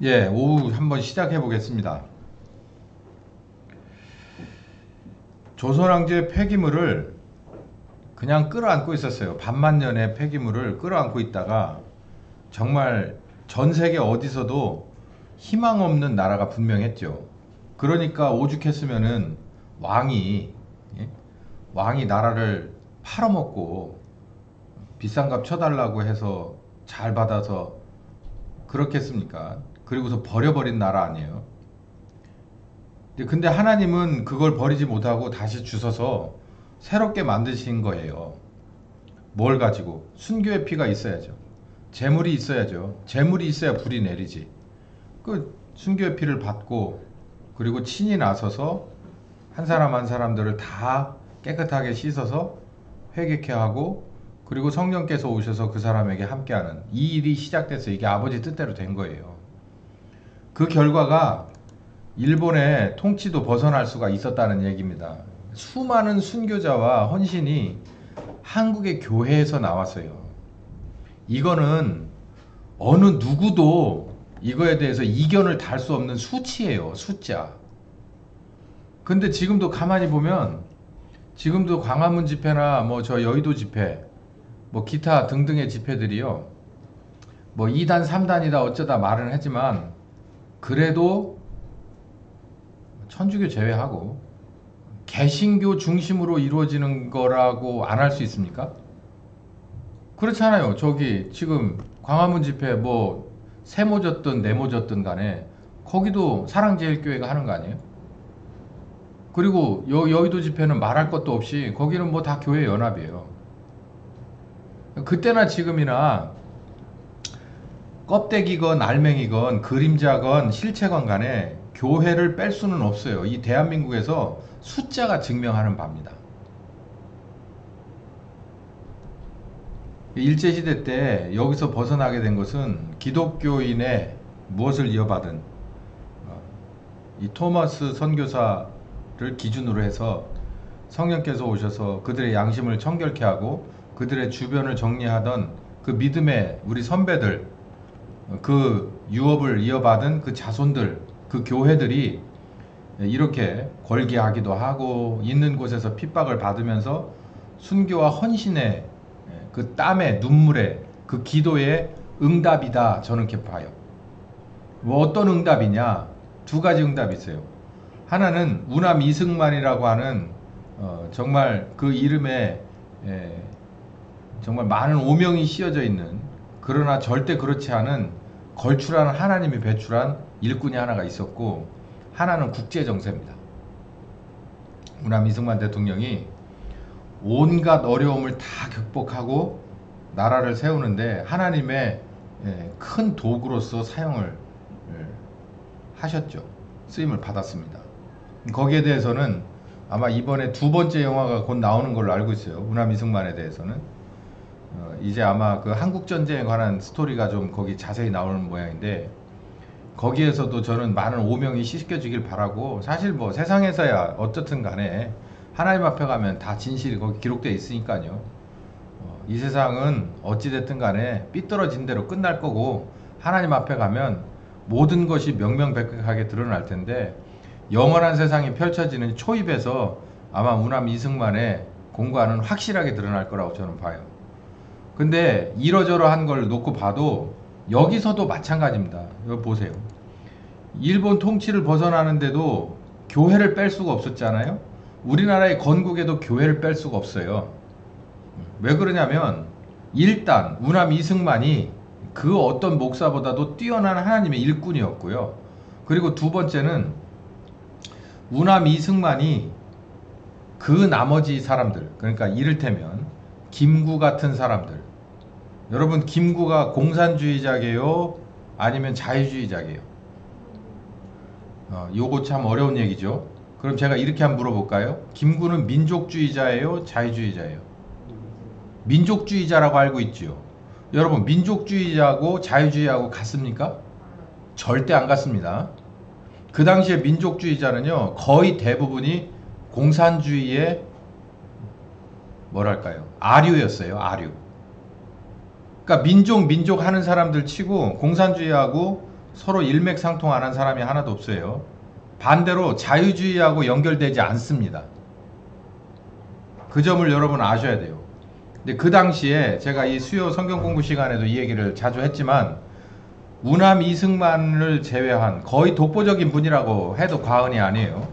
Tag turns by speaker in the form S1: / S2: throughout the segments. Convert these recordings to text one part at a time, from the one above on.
S1: 예, 오후 한번 시작해 보겠습니다. 조선왕조의 폐기물을 그냥 끌어안고 있었어요. 반만년의 폐기물을 끌어안고 있다가 정말 전 세계 어디서도 희망 없는 나라가 분명했죠. 그러니까 오죽했으면은 왕이 예? 왕이 나라를 팔아먹고 비싼 값 쳐달라고 해서 잘 받아서 그렇겠습니까? 그리고서 버려버린 나라 아니에요. 근데 하나님은 그걸 버리지 못하고 다시 주셔서 새롭게 만드신 거예요. 뭘 가지고? 순교의 피가 있어야죠. 재물이 있어야죠. 재물이 있어야 불이 내리지. 그 순교의 피를 받고 그리고 친히 나서서 한 사람 한 사람들을 다 깨끗하게 씻어서 회개케 하고 그리고 성령께서 오셔서 그 사람에게 함께하는 이 일이 시작돼서 이게 아버지 뜻대로 된 거예요. 그 결과가 일본의 통치도 벗어날 수가 있었다는 얘기입니다. 수많은 순교자와 헌신이 한국의 교회에서 나왔어요. 이거는 어느 누구도 이거에 대해서 이견을 달 수 없는 수치예요. 숫자. 근데 지금도 가만히 보면 지금도 광화문 집회나 뭐 저 여의도 집회 뭐 기타 등등의 집회들이요. 뭐 2단 3단이다 어쩌다 말은 하지만 그래도 천주교 제외하고 개신교 중심으로 이루어지는 거라고 안 할 수 있습니까? 그렇잖아요. 저기 지금 광화문 집회 뭐 세모졌든 네모졌든 간에 거기도 사랑제일교회가 하는 거 아니에요? 그리고 여의도 집회는 말할 것도 없이 거기는 뭐 다 교회 연합이에요. 그때나 지금이나 껍데기건 알맹이건 그림자건 실체건 간에 교회를 뺄 수는 없어요. 이 대한민국에서 숫자가 증명하는 바입니다. 일제시대 때 여기서 벗어나게 된 것은 기독교인의 무엇을 이어받은 이 토마스 선교사를 기준으로 해서 성령께서 오셔서 그들의 양심을 청결케 하고 그들의 주변을 정리하던 그 믿음의 우리 선배들, 그 유업을 이어받은 그 자손들, 그 교회들이 이렇게 걸개하기도 하고 있는 곳에서 핍박을 받으면서 순교와 헌신의 그 땀의 눈물의 그 기도의 응답이다. 저는 그렇게 봐요. 뭐 어떤 응답이냐? 두 가지 응답이 있어요. 하나는 우남 이승만이라고 하는 정말 그 이름에 정말 많은 오명이 씌어져 있는 그러나 절대 그렇지 않은 걸출한 하나님이 배출한 일꾼이 하나가 있었고 하나는 국제정세입니다. 우남 이승만 대통령이 온갖 어려움을 다 극복하고 나라를 세우는데 하나님의 큰 도구로서 사용을 하셨죠. 쓰임을 받았습니다. 거기에 대해서는 아마 이번에 두 번째 영화가 곧 나오는 걸로 알고 있어요. 우남 이승만에 대해서는 이제 아마 그 한국전쟁에 관한 스토리가 좀 거기 자세히 나오는 모양인데 거기에서도 저는 많은 오명이 씻겨지길 바라고 사실 뭐 세상에서야 어떻든 간에 하나님 앞에 가면 다 진실이 거기 기록되어 있으니까요. 이 세상은 어찌됐든 간에 삐뚤어진 대로 끝날 거고 하나님 앞에 가면 모든 것이 명명백백하게 드러날 텐데 영원한 세상이 펼쳐지는 초입에서 아마 우남 이승만의 공과는 확실하게 드러날 거라고 저는 봐요. 근데 이러저러한 걸 놓고 봐도 여기서도 마찬가지입니다. 이거 보세요. 일본 통치를 벗어나는데도 교회를 뺄 수가 없었잖아요. 우리나라의 건국에도 교회를 뺄 수가 없어요. 왜 그러냐면 일단 우남 이승만이 그 어떤 목사보다도 뛰어난 하나님의 일꾼이었고요. 그리고 두 번째는 우남 이승만이 그 나머지 사람들, 그러니까 이를테면 김구 같은 사람들, 여러분 김구가 공산주의자게요? 아니면 자유주의자게요? 요거 참 어려운 얘기죠. 그럼 제가 이렇게 한번 물어볼까요? 김구는 민족주의자예요? 자유주의자예요? 민족주의자라고 알고 있죠. 여러분 민족주의자하고 자유주의하고 같습니까? 절대 안 같습니다. 그 당시에 민족주의자는요 거의 대부분이 공산주의의 뭐랄까요 아류였어요. 아류. 그러니까 민족 하는 사람들 치고 공산주의하고 서로 일맥상통하는 사람이 하나도 없어요. 반대로 자유주의하고 연결되지 않습니다. 그 점을 여러분 아셔야 돼요. 근데 그 당시에 제가 이 수요 성경 공부 시간에도 이 얘기를 자주 했지만 우남 이승만을 제외한 거의 독보적인 분이라고 해도 과언이 아니에요.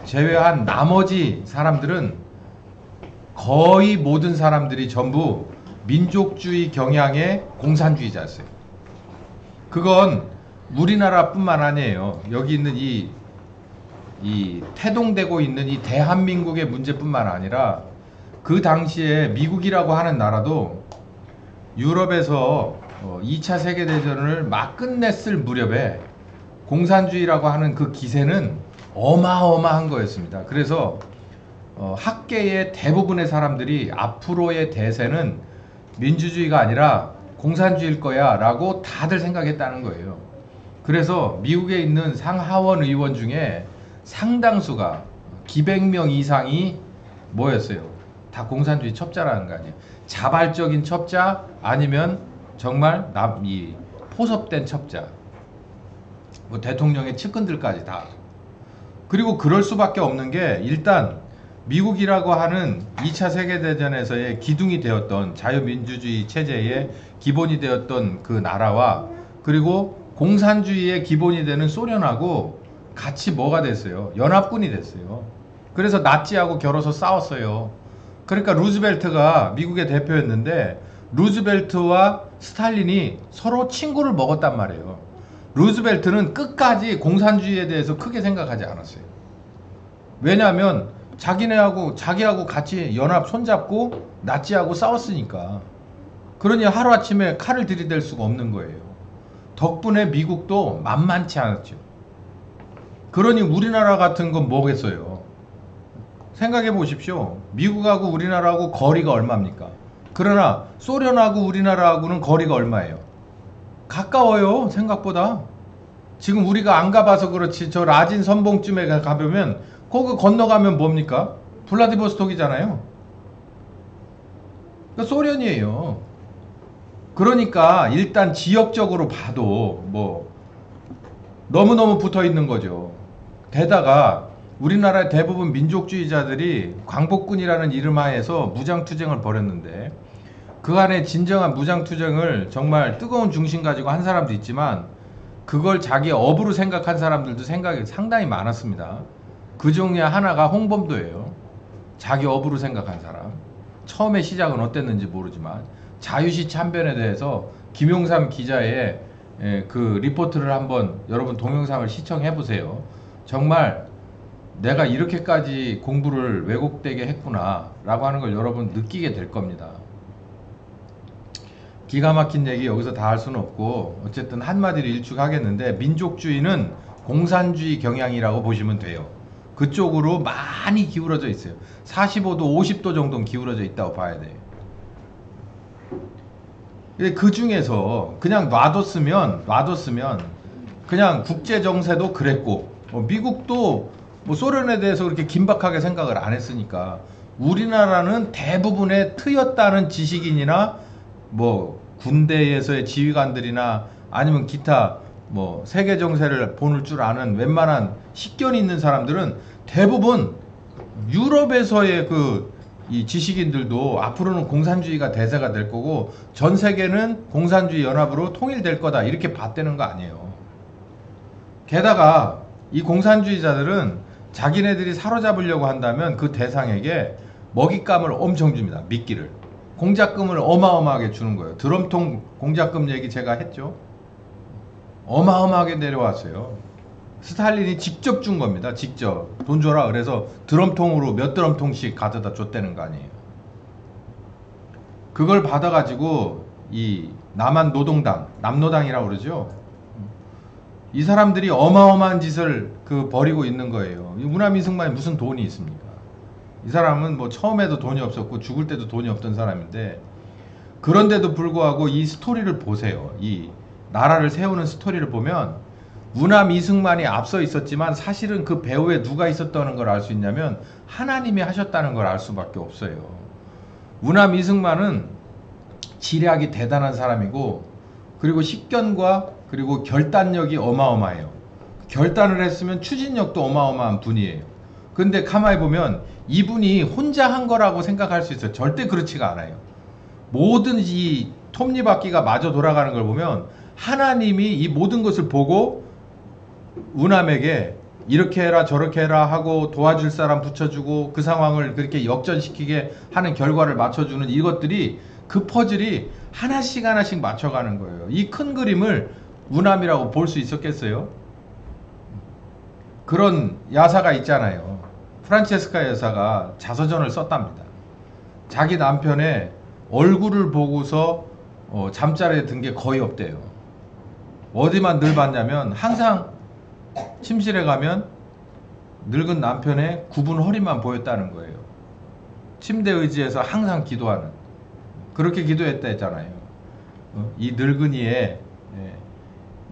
S1: 제외한 나머지 사람들은 거의 모든 사람들이 전부 민족주의 경향의 공산주의자였어요. 그건 우리나라뿐만 아니에요. 여기 있는 이 태동되고 있는 이 대한민국의 문제뿐만 아니라 그 당시에 미국이라고 하는 나라도 유럽에서 2차 세계대전을 막 끝냈을 무렵에 공산주의라고 하는 그 기세는 어마어마한 거였습니다. 그래서 학계의 대부분의 사람들이 앞으로의 대세는 민주주의가 아니라 공산주의일 거야 라고 다들 생각했다는 거예요. 그래서 미국에 있는 상하원 의원 중에 상당수가 기백 명 이상이 뭐였어요? 다 공산주의 첩자라는 거 아니에요. 자발적인 첩자 아니면 정말 이 포섭된 첩자, 뭐 대통령의 측근들까지 다. 그리고 그럴 수밖에 없는 게 일단 미국이라고 하는 2차 세계대전에서의 기둥이 되었던 자유민주주의 체제의 기본이 되었던 그 나라와 그리고 공산주의의 기본이 되는 소련하고 같이 뭐가 됐어요? 연합군이 됐어요. 그래서 나치하고 겨뤄서 싸웠어요. 그러니까 루즈벨트가 미국의 대표였는데 루즈벨트와 스탈린이 서로 친구를 먹었단 말이에요. 루즈벨트는 끝까지 공산주의에 대해서 크게 생각하지 않았어요. 왜냐하면 자기하고 같이 연합 손잡고 나치하고 싸웠으니까. 그러니 하루아침에 칼을 들이댈 수가 없는 거예요. 덕분에 미국도 만만치 않았죠. 그러니 우리나라 같은 건 뭐겠어요? 생각해 보십시오. 미국하고 우리나라하고 거리가 얼마입니까? 그러나 소련하고 우리나라하고는 거리가 얼마예요? 가까워요, 생각보다. 지금 우리가 안 가봐서 그렇지 저 라진 선봉쯤에 가보면 거기 건너가면 뭡니까? 블라디보스톡이잖아요. 그러니까 소련이에요. 그러니까 일단 지역적으로 봐도 뭐 너무너무 붙어 있는 거죠. 게다가 우리나라의 대부분 민족주의자들이 광복군이라는 이름 하에서 무장투쟁을 벌였는데 그 안에 진정한 무장투쟁을 정말 뜨거운 중심 가지고 한 사람도 있지만 그걸 자기 업으로 생각한 사람들도 생각이 상당히 많았습니다. 그 중에 하나가 홍범도예요. 자기 업으로 생각한 사람. 처음에 시작은 어땠는지 모르지만 자유시 참변에 대해서 김용삼 기자의 그 리포트를 한번 여러분 동영상을 시청해 보세요. 정말 내가 이렇게까지 공부를 왜곡되게 했구나 라고 하는 걸 여러분 느끼게 될 겁니다. 기가 막힌 얘기 여기서 다 할 수는 없고 어쨌든 한마디로 일축하겠는데 민족주의는 공산주의 경향이라고 보시면 돼요. 그쪽으로 많이 기울어져 있어요. 45도 50도 정도는 기울어져 있다고 봐야 돼요. 그 중에서 그냥 놔뒀으면 그냥 국제정세도 그랬고 미국도 뭐 소련에 대해서 그렇게 긴박하게 생각을 안 했으니까 우리나라는 대부분의 트였다는 지식인이나 뭐 군대에서의 지휘관들이나 아니면 기타 뭐 세계 정세를 보는 줄 아는 웬만한 식견이 있는 사람들은 대부분 유럽에서의 이 지식인들도 앞으로는 공산주의가 대세가 될 거고 전 세계는 공산주의 연합으로 통일될 거다 이렇게 봤다는 거 아니에요. 게다가 이 공산주의자들은 자기네들이 사로잡으려고 한다면 그 대상에게 먹잇감을 엄청 줍니다. 미끼를. 공작금을 어마어마하게 주는 거예요. 드럼통 공작금 얘기 제가 했죠. 어마어마하게 내려왔어요. 스탈린이 직접 준 겁니다. 직접 돈 줘라 그래서 드럼통으로 몇 드럼통씩 가져다 줬다는 거 아니에요. 그걸 받아가지고 이 남한 노동당 남노당이라고 그러죠. 이 사람들이 어마어마한 짓을 벌이고 있는 거예요. 우남 이승만이 무슨 돈이 있습니까? 이 사람은 뭐 처음에도 돈이 없었고 죽을 때도 돈이 없던 사람인데 그런데도 불구하고 이 스토리를 보세요. 이 나라를 세우는 스토리를 보면 우남 이승만이 앞서 있었지만 사실은 그 배후에 누가 있었다는 걸 알 수 있냐면 하나님이 하셨다는 걸 알 수밖에 없어요. 우남 이승만은 지략이 대단한 사람이고 그리고 식견과 그리고 결단력이 어마어마해요. 결단을 했으면 추진력도 어마어마한 분이에요. 근데 가만히 보면 이분이 혼자 한 거라고 생각할 수 있어요. 절대 그렇지가 않아요. 모든 이 톱니바퀴가 마저 돌아가는 걸 보면 하나님이 이 모든 것을 보고 우남에게 이렇게 해라 저렇게 해라 하고 도와줄 사람 붙여주고 그 상황을 그렇게 역전시키게 하는 결과를 맞춰주는 이것들이 그 퍼즐이 하나씩 하나씩 맞춰가는 거예요. 이 큰 그림을 우남이라고 볼 수 있었겠어요? 그런 야사가 있잖아요. 프란체스카 여사가 자서전을 썼답니다. 자기 남편의 얼굴을 보고서 잠자리에 든 게 거의 없대요. 어디만 늘 봤냐면 항상 침실에 가면 늙은 남편의 굽은 허리만 보였다는 거예요. 침대 의지에서 항상 기도하는, 그렇게 기도했다 했잖아요. 이 늙은이의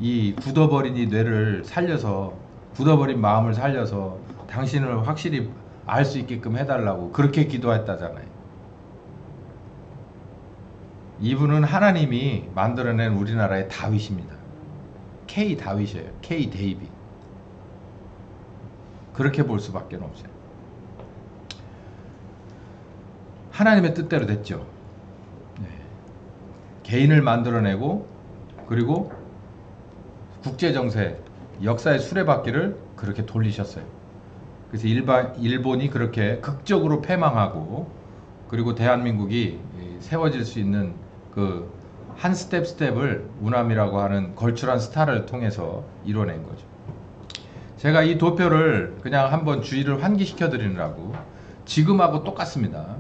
S1: 이 굳어버린 이 뇌를 살려서, 굳어버린 마음을 살려서 당신을 확실히 알 수 있게끔 해달라고 그렇게 기도했다잖아요. 이분은 하나님이 만들어낸 우리나라의 다윗입니다. K 다윗이에요. K 데이빗. 그렇게 볼 수밖에 없어요. 하나님의 뜻대로 됐죠. 네. 개인을 만들어내고 그리고 국제정세, 역사의 수레바퀴를 그렇게 돌리셨어요. 그래서 일본이 그렇게 극적으로 패망하고 그리고 대한민국이 세워질 수 있는 그 한 스텝을 우남이라고 하는 걸출한 스타를 통해서 이뤄낸 거죠. 제가 이 도표를 그냥 한번 주의를 환기시켜 드리느라고, 지금하고 똑같습니다.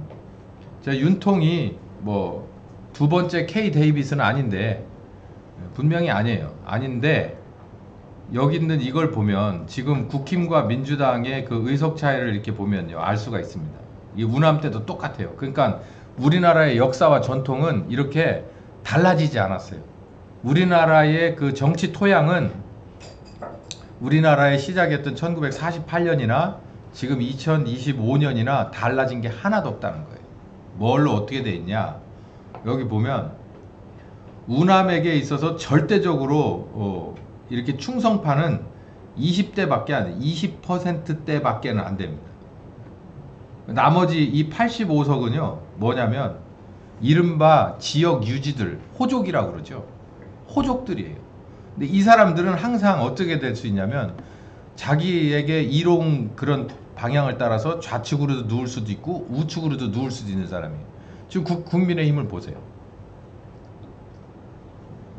S1: 제가 윤통이 뭐 두 번째 K 데이빗은 아닌데, 분명히 아니에요. 아닌데 여기 있는 이걸 보면 지금 국힘과 민주당의 그 의석 차이를 이렇게 보면요 알 수가 있습니다. 이 우남 때도 똑같아요. 그러니까 우리나라의 역사와 전통은 이렇게 달라지지 않았어요. 우리나라의 그 정치 토양은 우리나라의 시작했던 1948년이나 지금 2025년이나 달라진 게 하나도 없다는 거예요. 뭘로 어떻게 돼 있냐? 여기 보면 우남에게 있어서 절대적으로 이렇게 충성파는 20대밖에 안 돼요. 20%대밖에는 안 됩니다. 나머지 이 85석은요 뭐냐면 이른바 지역 유지들, 호족이라고 그러죠. 호족들이에요. 근데 이 사람들은 항상 어떻게 될 수 있냐면 자기에게 이롱 그런 방향을 따라서 좌측으로도 누울 수도 있고 우측으로도 누울 수도 있는 사람이에요. 지금 국민의힘을 보세요.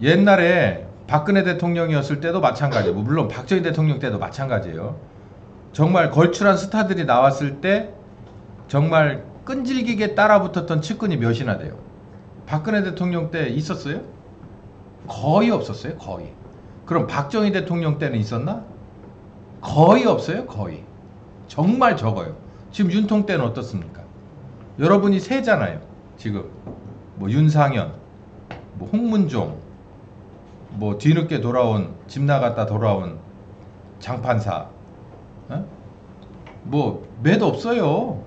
S1: 옛날에 박근혜 대통령이었을 때도 마찬가지고 물론 박정희 대통령 때도 마찬가지예요. 정말 걸출한 스타들이 나왔을 때 정말 끈질기게 따라붙었던 측근이 몇이나 돼요. 박근혜 대통령 때 있었어요? 거의 없었어요. 거의. 그럼 박정희 대통령 때는 있었나? 거의 없어요. 거의. 정말 적어요. 지금 윤통 때는 어떻습니까? 여러분이 세잖아요. 지금 뭐 윤상현, 뭐 홍문종, 뭐 뒤늦게 돌아온, 집 나갔다 돌아온 장판사, 뭐 몇 없어요.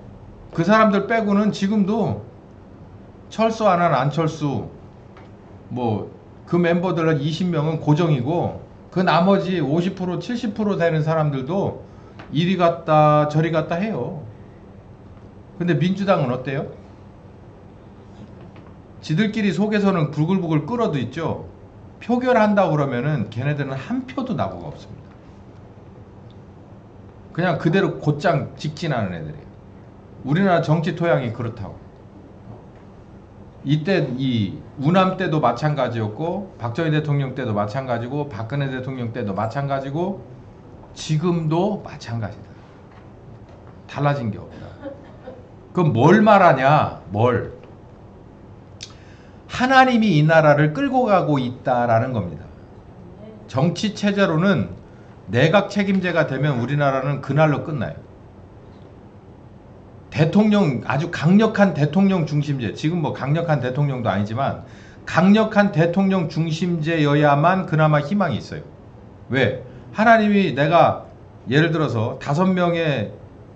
S1: 그 사람들 빼고는 지금도 철수 안 한 안철수, 뭐 그 멤버들 한 20명은 고정이고 그 나머지 50% 70% 되는 사람들도 이리 갔다 저리 갔다 해요. 근데 민주당은 어때요? 지들끼리 속에서는 부글부글 끓어도 있죠. 표결한다고 그러면은 걔네들은 한 표도 나고가 없습니다. 그냥 그대로 곧장 직진하는 애들이에요. 우리나라 정치 토양이 그렇다고. 이때 이 우남 때도 마찬가지였고 박정희 대통령 때도 마찬가지고 박근혜 대통령 때도 마찬가지고 지금도 마찬가지다. 달라진 게 없다. 그럼 뭘 말하냐? 뭘? 하나님이 이 나라를 끌고 가고 있다라는 겁니다. 정치 체제로는 내각 책임제가 되면 우리나라는 그날로 끝나요. 대통령, 아주 강력한 대통령 중심제, 지금 뭐 강력한 대통령도 아니지만 강력한 대통령 중심제여야만 그나마 희망이 있어요. 왜? 하나님이 내가 예를 들어서 5명의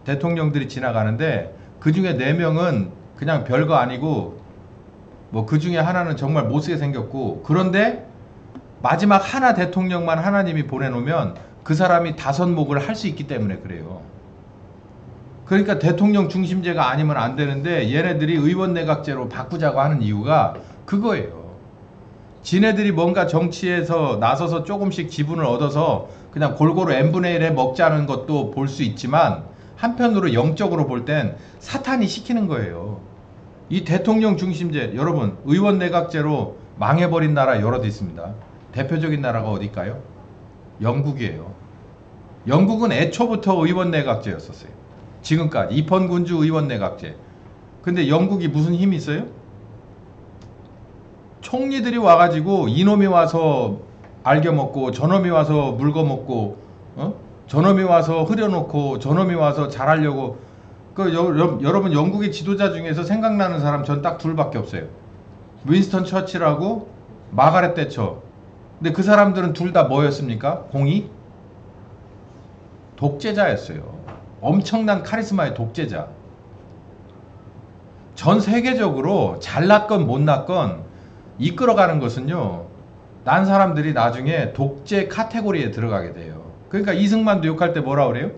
S1: 대통령들이 지나가는데 그 중에 4명은 그냥 별거 아니고 뭐 그 중에 하나는 정말 못쓰게 생겼고 그런데 마지막 하나 대통령만 하나님이 보내놓으면 그 사람이 다섯목을 할 수 있기 때문에 그래요. 그러니까 대통령 중심제가 아니면 안 되는데 얘네들이 의원 내각제로 바꾸자고 하는 이유가 그거예요. 지네들이 뭔가 정치에서 나서서 조금씩 지분을 얻어서 그냥 골고루 n분의 1에 먹자는 것도 볼 수 있지만 한편으로 영적으로 볼 땐 사탄이 시키는 거예요. 이 대통령 중심제, 여러분 의원 내각제로 망해버린 나라 여러 데 있습니다. 대표적인 나라가 어딜까요? 영국이에요. 영국은 애초부터 의원 내각제였었어요. 지금까지 입헌군주 의원 내각제. 근데 영국이 무슨 힘이 있어요? 총리들이 와가지고 이놈이 와서 알겨먹고 저놈이 와서 물거먹고 저놈이 와서 흐려놓고 저놈이 와서 잘하려고. 여러분 영국의 지도자 중에서 생각나는 사람 전 딱 둘밖에 없어요. 윈스턴 처칠하고 마가렛 대처. 근데 그 사람들은 둘 다 뭐였습니까? 공이? 독재자였어요. 엄청난 카리스마의 독재자. 전 세계적으로 잘났건 못났건 이끌어가는 것은요, 난 사람들이 나중에 독재 카테고리에 들어가게 돼요. 그러니까 이승만도 욕할 때 뭐라 그래요?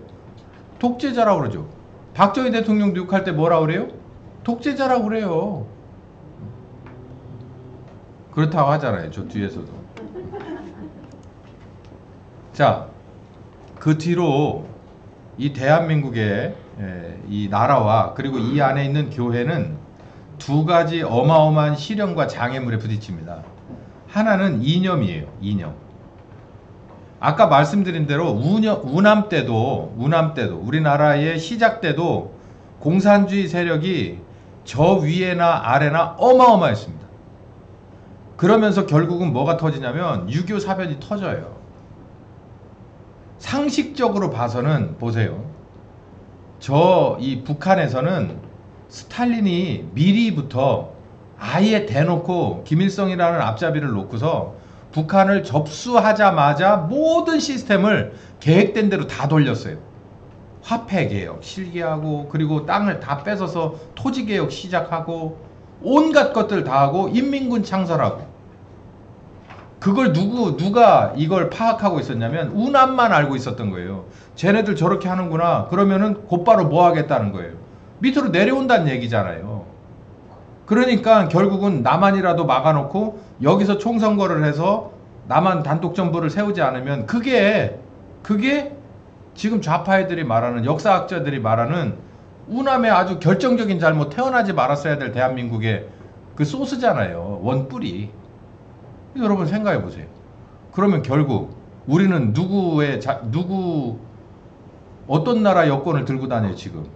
S1: 독재자라고 그러죠. 박정희 대통령도 욕할 때 뭐라 그래요? 독재자라고 그래요. 그렇다고 하잖아요. 저 뒤에서도. 자, 그 뒤로 이 대한민국의 이 나라와 그리고 이 안에 있는 교회는 두 가지 어마어마한 시련과 장애물에 부딪힙니다. 하나는 이념이에요. 이념. 아까 말씀드린 대로 우남 때도 우리나라의 시작 때도 공산주의 세력이 저 위에나 아래나 어마어마했습니다. 그러면서 결국은 뭐가 터지냐면 유교 사변이 터져요. 상식적으로 봐서는 보세요. 이 북한에서는 스탈린이 미리부터 아예 대놓고 김일성이라는 앞잡이를 놓고서 북한을 접수하자마자 모든 시스템을 계획된 대로 다 돌렸어요. 화폐개혁 실기하고 그리고 땅을 다 뺏어서 토지개혁 시작하고 온갖 것들 다 하고 인민군 창설하고. 그걸 누가 이걸 파악하고 있었냐면 우남만 알고 있었던 거예요. 쟤네들 저렇게 하는구나. 그러면은 곧바로 뭐 하겠다는 거예요. 밑으로 내려온다는 얘기잖아요. 그러니까 결국은 남한이라도 막아놓고 여기서 총선거를 해서 남한 단독 정부를 세우지 않으면 그게 지금 좌파 애들이 말하는, 역사학자들이 말하는 우남의 아주 결정적인 잘못, 태어나지 말았어야 될 대한민국의 그 소스잖아요. 원뿌리. 여러분 생각해 보세요. 그러면 결국 우리는 어떤 나라 여권을 들고 다녀요 지금?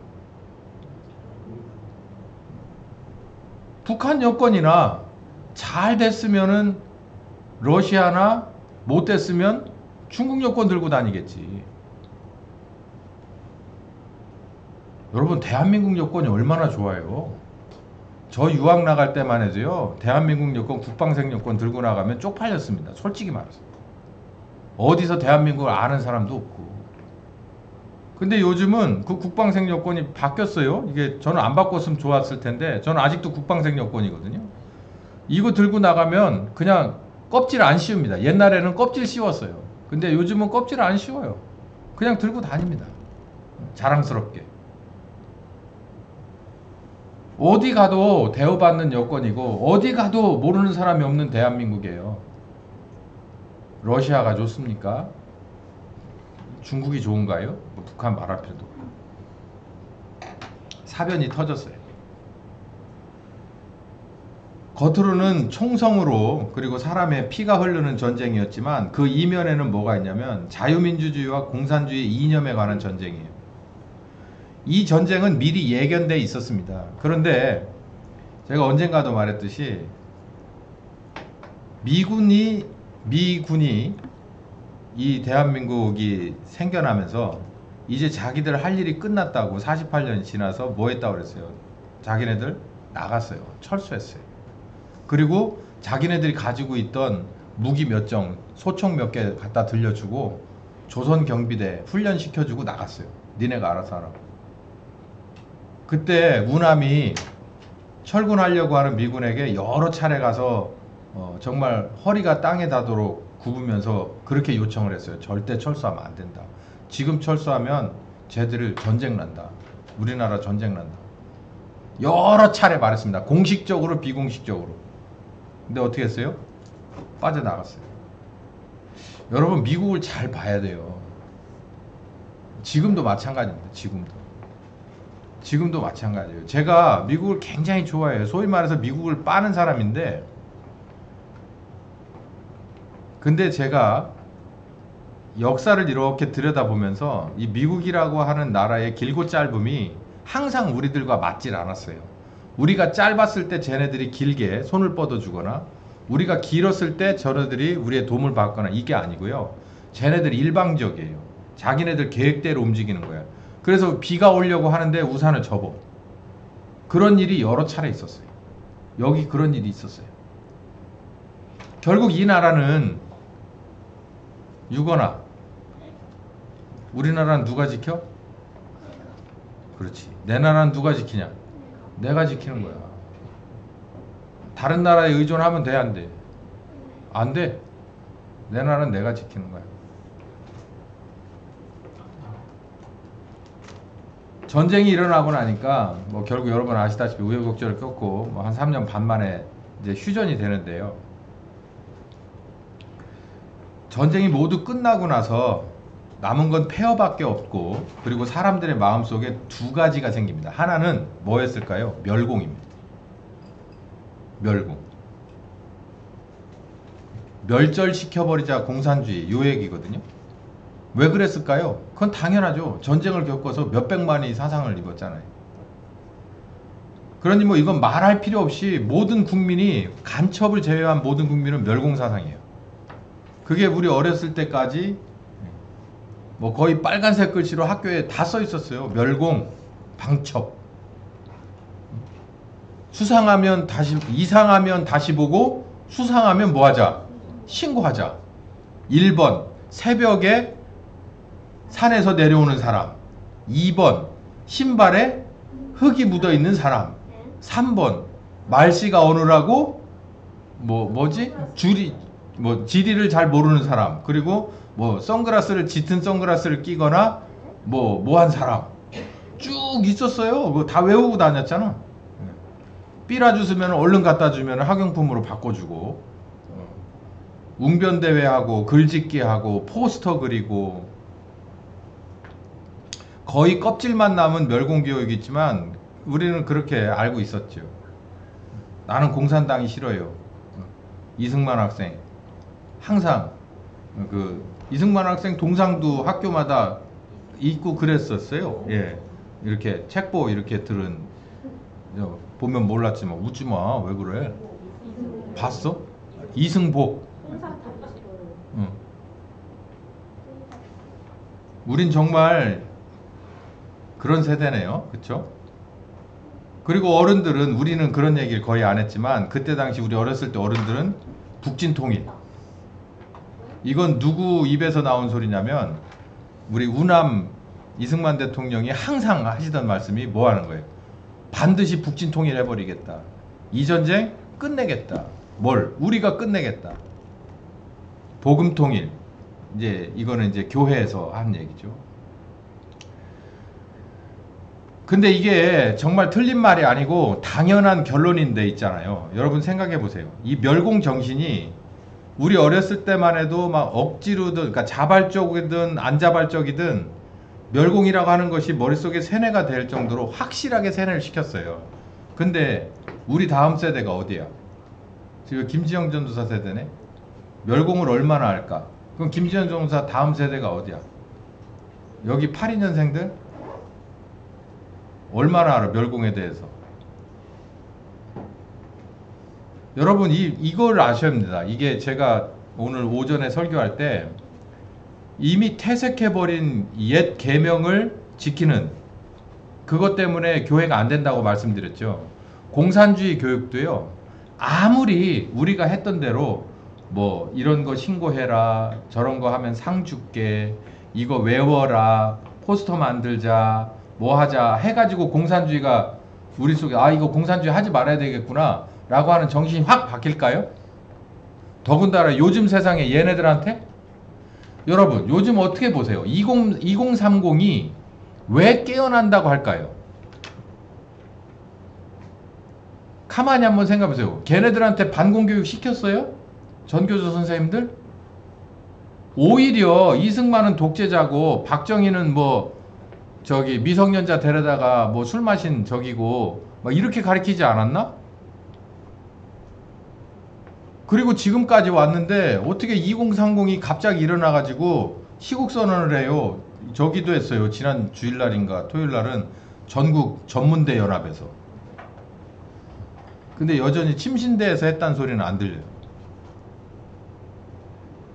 S1: 북한 여권이나 잘 됐으면은 러시아나 못 됐으면 중국 여권 들고 다니겠지. 여러분 대한민국 여권이 얼마나 좋아요. 저 유학 나갈 때만 해도요, 대한민국 여권, 국방생 여권 들고 나가면 쪽팔렸습니다. 솔직히 말해서. 어디서 대한민국을 아는 사람도 없고. 근데 요즘은 그 국방생 여권이 바뀌었어요. 이게 저는 안 바꿨으면 좋았을 텐데, 저는 아직도 국방생 여권이거든요. 이거 들고 나가면 그냥 껍질 안 씌웁니다. 옛날에는 껍질 씌웠어요. 근데 요즘은 껍질 안 씌워요. 그냥 들고 다닙니다. 자랑스럽게. 어디 가도 대우받는 여권이고 어디 가도 모르는 사람이 없는 대한민국이에요. 러시아가 좋습니까? 중국이 좋은가요? 북한 말할 필요도 없고. 사변이 터졌어요. 겉으로는 총성으로 그리고 사람의 피가 흐르는 전쟁이었지만 그 이면에는 뭐가 있냐면 자유민주주의와 공산주의 이념에 관한 전쟁이에요. 이 전쟁은 미리 예견돼 있었습니다. 그런데 제가 언젠가도 말했듯이 미군이 이 대한민국이 생겨나면서 이제 자기들 할 일이 끝났다고 48년이 지나서 뭐 했다고 그랬어요? 자기네들 나갔어요. 철수했어요. 그리고 자기네들이 가지고 있던 무기 몇 정, 소총 몇 개 갖다 들려주고 조선 경비대 훈련시켜주고 나갔어요. 니네가 알아서 하라고. 그때 우남이 철군하려고 하는 미군에게 여러 차례 가서 정말 허리가 땅에 닿도록 굽으면서 그렇게 요청을 했어요. 절대 철수하면 안 된다. 지금 철수하면 쟤들을 전쟁 난다. 우리나라 전쟁 난다. 여러 차례 말했습니다. 공식적으로 비공식적으로. 근데 어떻게 했어요? 빠져나갔어요. 여러분 미국을 잘 봐야 돼요. 지금도 마찬가지입니다. 지금도 마찬가지예요. 제가 미국을 굉장히 좋아해요. 소위 말해서 미국을 빠는 사람인데, 근데 제가 역사를 이렇게 들여다보면서 이 미국이라고 하는 나라의 길고 짧음이 항상 우리들과 맞질 않았어요. 우리가 짧았을 때 쟤네들이 길게 손을 뻗어주거나, 우리가 길었을 때 저네들이 우리의 도움을 받거나, 이게 아니고요. 쟤네들이 일방적이에요. 자기네들 계획대로 움직이는 거야. 그래서 비가 오려고 하는데 우산을 접어. 그런 일이 여러 차례 있었어요. 여기 그런 일이 있었어요. 결국 이 나라는 유거나, 우리나라는 누가 지켜? 그렇지. 내 나라는 누가 지키냐? 내가 지키는 거야. 다른 나라에 의존하면 돼, 안 돼? 안 돼. 내 나라는 내가 지키는 거야. 전쟁이 일어나고 나니까 뭐 결국 여러분 아시다시피 우여곡절을 겪고 뭐 한 3년 반 만에 이제 휴전이 되는데요. 전쟁이 모두 끝나고 나서 남은 건 폐허밖에 없고, 그리고 사람들의 마음속에 두 가지가 생깁니다. 하나는 뭐였을까요? 멸공입니다. 멸공. 멸절시켜버리자 공산주의, 요 얘기거든요. 왜 그랬을까요? 그건 당연하죠. 전쟁을 겪어서 몇백만이 사상을 입었잖아요. 그러니 뭐 이건 말할 필요 없이 모든 국민이, 간첩을 제외한 모든 국민은 멸공사상이에요. 그게 우리 어렸을 때까지 뭐 거의 빨간색 글씨로 학교에 다 써 있었어요. 멸공, 방첩. 수상하면 다시, 이상하면 다시 보고, 수상하면 뭐 하자? 신고하자. 1번, 새벽에 산에서 내려오는 사람. 2번, 신발에 흙이 묻어 있는 사람. 3번, 말씨가 어느라고 지리를 잘 모르는 사람. 그리고 짙은 선글라스를 끼거나 뭐 한 사람. 쭉 있었어요. 그거 다 외우고 다녔잖아. 삐라 주스면 얼른 갖다 주면 학용품으로 바꿔주고, 웅변대회 하고, 글짓기 하고, 포스터 그리고, 거의 껍질만 남은 멸공교육이지만 우리는 그렇게 알고 있었죠. 나는 공산당이 싫어요. 이승만 학생 항상 이승만 학생 동상도 학교마다 있고 그랬었어요. 예, 이렇게 책보 이렇게 들은, 보면 몰랐지만 웃지 마. 왜 그래? 봤어? 이승복. 응. 우린 정말 그런 세대네요. 그쵸? 그리고 어른들은, 우리는 그런 얘기를 거의 안 했지만, 그때 당시 우리 어렸을 때 어른들은 북진통일. 이건 누구 입에서 나온 소리냐면, 우리 우남 이승만 대통령이 항상 하시던 말씀이 뭐 하는 거예요? 반드시 북진통일 해버리겠다. 이 전쟁 끝내겠다. 뭘? 우리가 끝내겠다. 복음통일. 이제 이거는 이제 교회에서 한 얘기죠. 근데 이게 정말 틀린 말이 아니고 당연한 결론인데 있잖아요. 여러분 생각해 보세요. 이 멸공 정신이 우리 어렸을 때만 해도 막 억지로든, 그러니까 자발적이든 안 자발적이든 멸공이라고 하는 것이 머릿속에 세뇌가 될 정도로 확실하게 세뇌를 시켰어요. 근데 우리 다음 세대가 어디야? 지금 김지영 전도사 세대네? 멸공을 얼마나 할까? 그럼 김지영 전도사 다음 세대가 어디야? 여기 82년생들? 얼마나 알아? 멸공에 대해서. 여러분 이걸 아셔야 합니다. 이게 제가 오늘 오전에 설교할 때 이미 퇴색해버린 옛 계명을 지키는, 그것 때문에 교회가 안 된다고 말씀드렸죠. 공산주의 교육도요, 아무리 우리가 했던 대로 뭐 이런 거 신고해라, 저런 거 하면 상 줄게, 이거 외워라, 포스터 만들자, 뭐 하자 해가지고 공산주의가 우리 속에, 이거 공산주의 하지 말아야 되겠구나 라고 하는 정신이 확 바뀔까요? 더군다나 요즘 세상에 얘네들한테 여러분 요즘 어떻게 보세요? 2030이 왜 깨어난다고 할까요? 가만히 한번 생각해보세요. 걔네들한테 반공교육 시켰어요? 전교조 선생님들? 오히려 이승만은 독재자고 박정희는 뭐 저기 미성년자 데려다가 뭐 술 마신 적이고 막 이렇게 가르치지 않았나? 그리고 지금까지 왔는데 어떻게 2030이 갑자기 일어나가지고 시국선언을 해요. 저기도 했어요. 지난 주일날인가 토요일날은 전국 전문대 연합에서. 근데 여전히 침신대에서 했다는 소리는 안 들려요.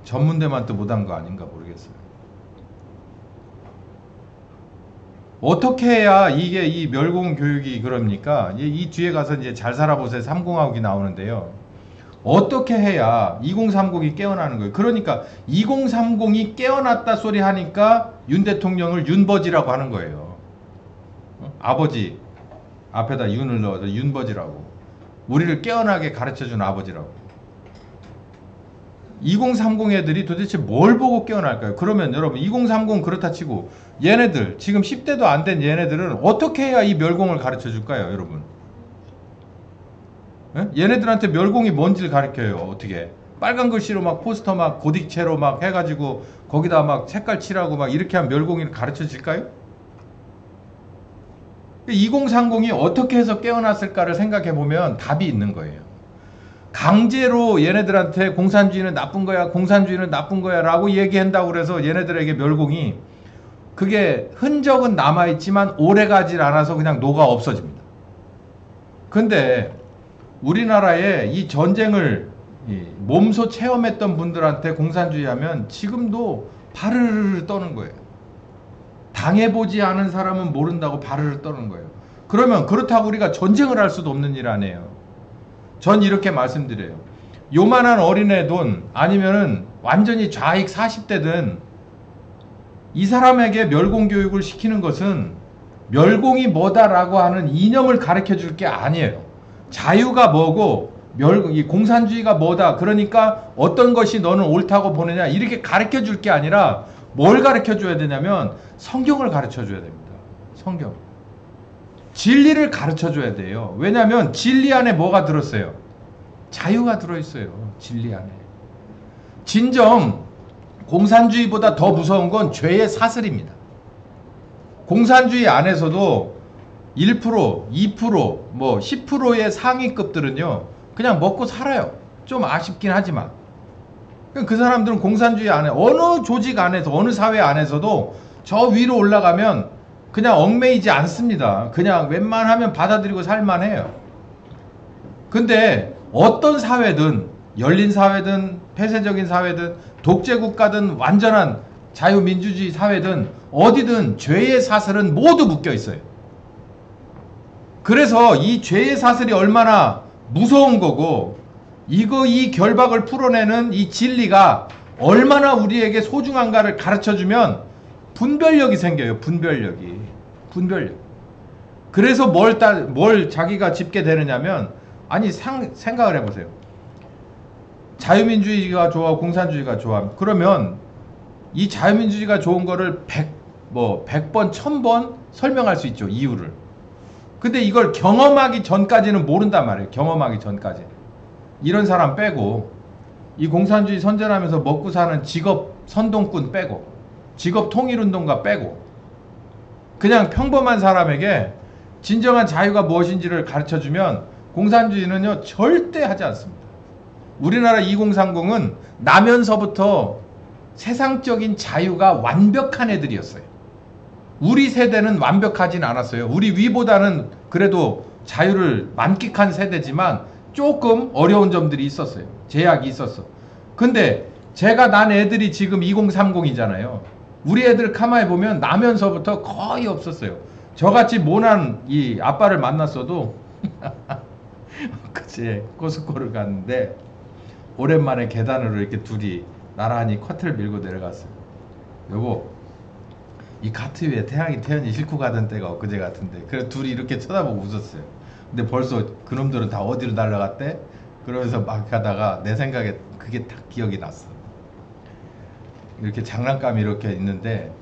S1: 전문대만 또 못한 거 아닌가 모르겠어요. 어떻게 해야 이게 이 멸공 교육이 그럽니까? 이 뒤에 가서 이제 잘 살아보세요 30하국이 나오는데요. 어떻게 해야 2030이 깨어나는 거예요? 그러니까 2030이 깨어났다 소리 하니까 윤 대통령을 윤버지라고 하는 거예요. 아버지 앞에다 윤을 넣어서 윤버지라고. 우리를 깨어나게 가르쳐준 아버지라고. 2030 애들이 도대체 뭘 보고 깨어날까요? 그러면 여러분 2030 그렇다 치고 얘네들 지금 10대도 안 된 얘네들은 어떻게 해야 이 멸공을 가르쳐 줄까요 여러분? 얘네들한테 멸공이 뭔지를 가르쳐요. 어떻게 빨간 글씨로 막 포스터 막 고딕체로 막 해가지고 거기다 막 색깔 칠하고 막 이렇게 하면 멸공이 가르쳐 질까요? 2030이 어떻게 해서 깨어났을까를 생각해 보면 답이 있는 거예요. 강제로 얘네들한테 공산주의는 나쁜 거야, 공산주의는 나쁜 거야 라고 얘기한다고 그래서 얘네들에게 멸공이 그게 흔적은 남아있지만 오래가질 않아서 그냥 녹아 없어집니다. 근데 우리나라에 이 전쟁을 몸소 체험했던 분들한테 공산주의 하면 지금도 바르르 떠는 거예요. 당해보지 않은 사람은 모른다고 바르르 떠는 거예요. 그러면 그렇다고 우리가 전쟁을 할 수도 없는 일 아니에요. 전 이렇게 말씀드려요. 요만한 어린애 돈 아니면은 완전히 좌익 40대든 이 사람에게 멸공교육을 시키는 것은 멸공이 뭐다라고 하는 이념을 가르쳐 줄 게 아니에요. 자유가 뭐고 이 공산주의가 뭐다. 그러니까 어떤 것이 너는 옳다고 보느냐 이렇게 가르쳐 줄 게 아니라 뭘 가르쳐 줘야 되냐면 성경을 가르쳐 줘야 됩니다. 성경. 진리를 가르쳐 줘야 돼요. 왜냐하면 진리 안에 뭐가 들었어요? 자유가 들어있어요. 진리 안에. 진정 공산주의보다 더 무서운 건 죄의 사슬입니다. 공산주의 안에서도 1%, 2%, 뭐 10%의 상위급들은요. 그냥 먹고 살아요. 좀 아쉽긴 하지만. 그 사람들은 공산주의 안에 어느 조직 안에서 어느 사회 안에서도 저 위로 올라가면 그냥 얽매이지 않습니다. 그냥 웬만하면 받아들이고 살만해요. 근데 어떤 사회든 열린 사회든 폐쇄적인 사회든 독재국가든 완전한 자유민주주의 사회든 어디든 죄의 사슬은 모두 묶여 있어요. 그래서 이 죄의 사슬이 얼마나 무서운 거고 이 결박을 풀어내는 이 진리가 얼마나 우리에게 소중한가를 가르쳐주면 분별력이 생겨요. 분별력. 그래서 뭘 자기가 짚게 되느냐면 아니 생각을 해보세요. 자유민주주의가 좋아 공산주의가 좋아. 그러면 이 자유민주주의가 좋은 거를 100번 1000번 설명할 수 있죠. 이유를. 근데 이걸 경험하기 전까지는 모른단 말이에요. 경험하기 전까지. 이런 사람 빼고 이 공산주의 선전하면서 먹고 사는 직업 선동꾼 빼고 직업 통일운동가 빼고 그냥 평범한 사람에게 진정한 자유가 무엇인지를 가르쳐주면 공산주의는요 절대 하지 않습니다. 우리나라 2030은 나면서부터 세상적인 자유가 완벽한 애들이었어요. 우리 세대는 완벽하진 않았어요. 우리 위보다는 그래도 자유를 만끽한 세대지만 조금 어려운 점들이 있었어요. 제약이 있었어. 근데 제가 난 애들이 지금 2030이잖아요. 우리 애들 가만히 보면 나면서부터 거의 없었어요. 저같이 모난 이 아빠를 만났어도 그치 코스코를 갔는데 오랜만에 계단으로 이렇게 둘이 나란히 커트를 밀고 내려갔어요. 여보 이 카트 위에 태연이 싣고 가던 때가 엊그제 같은데 그래서 둘이 이렇게 쳐다보고 웃었어요. 근데 벌써 그놈들은 다 어디로 날아갔대? 그러면서 막 가다가 내 생각에 그게 딱 기억이 났어. 이렇게 장난감이 이렇게 있는데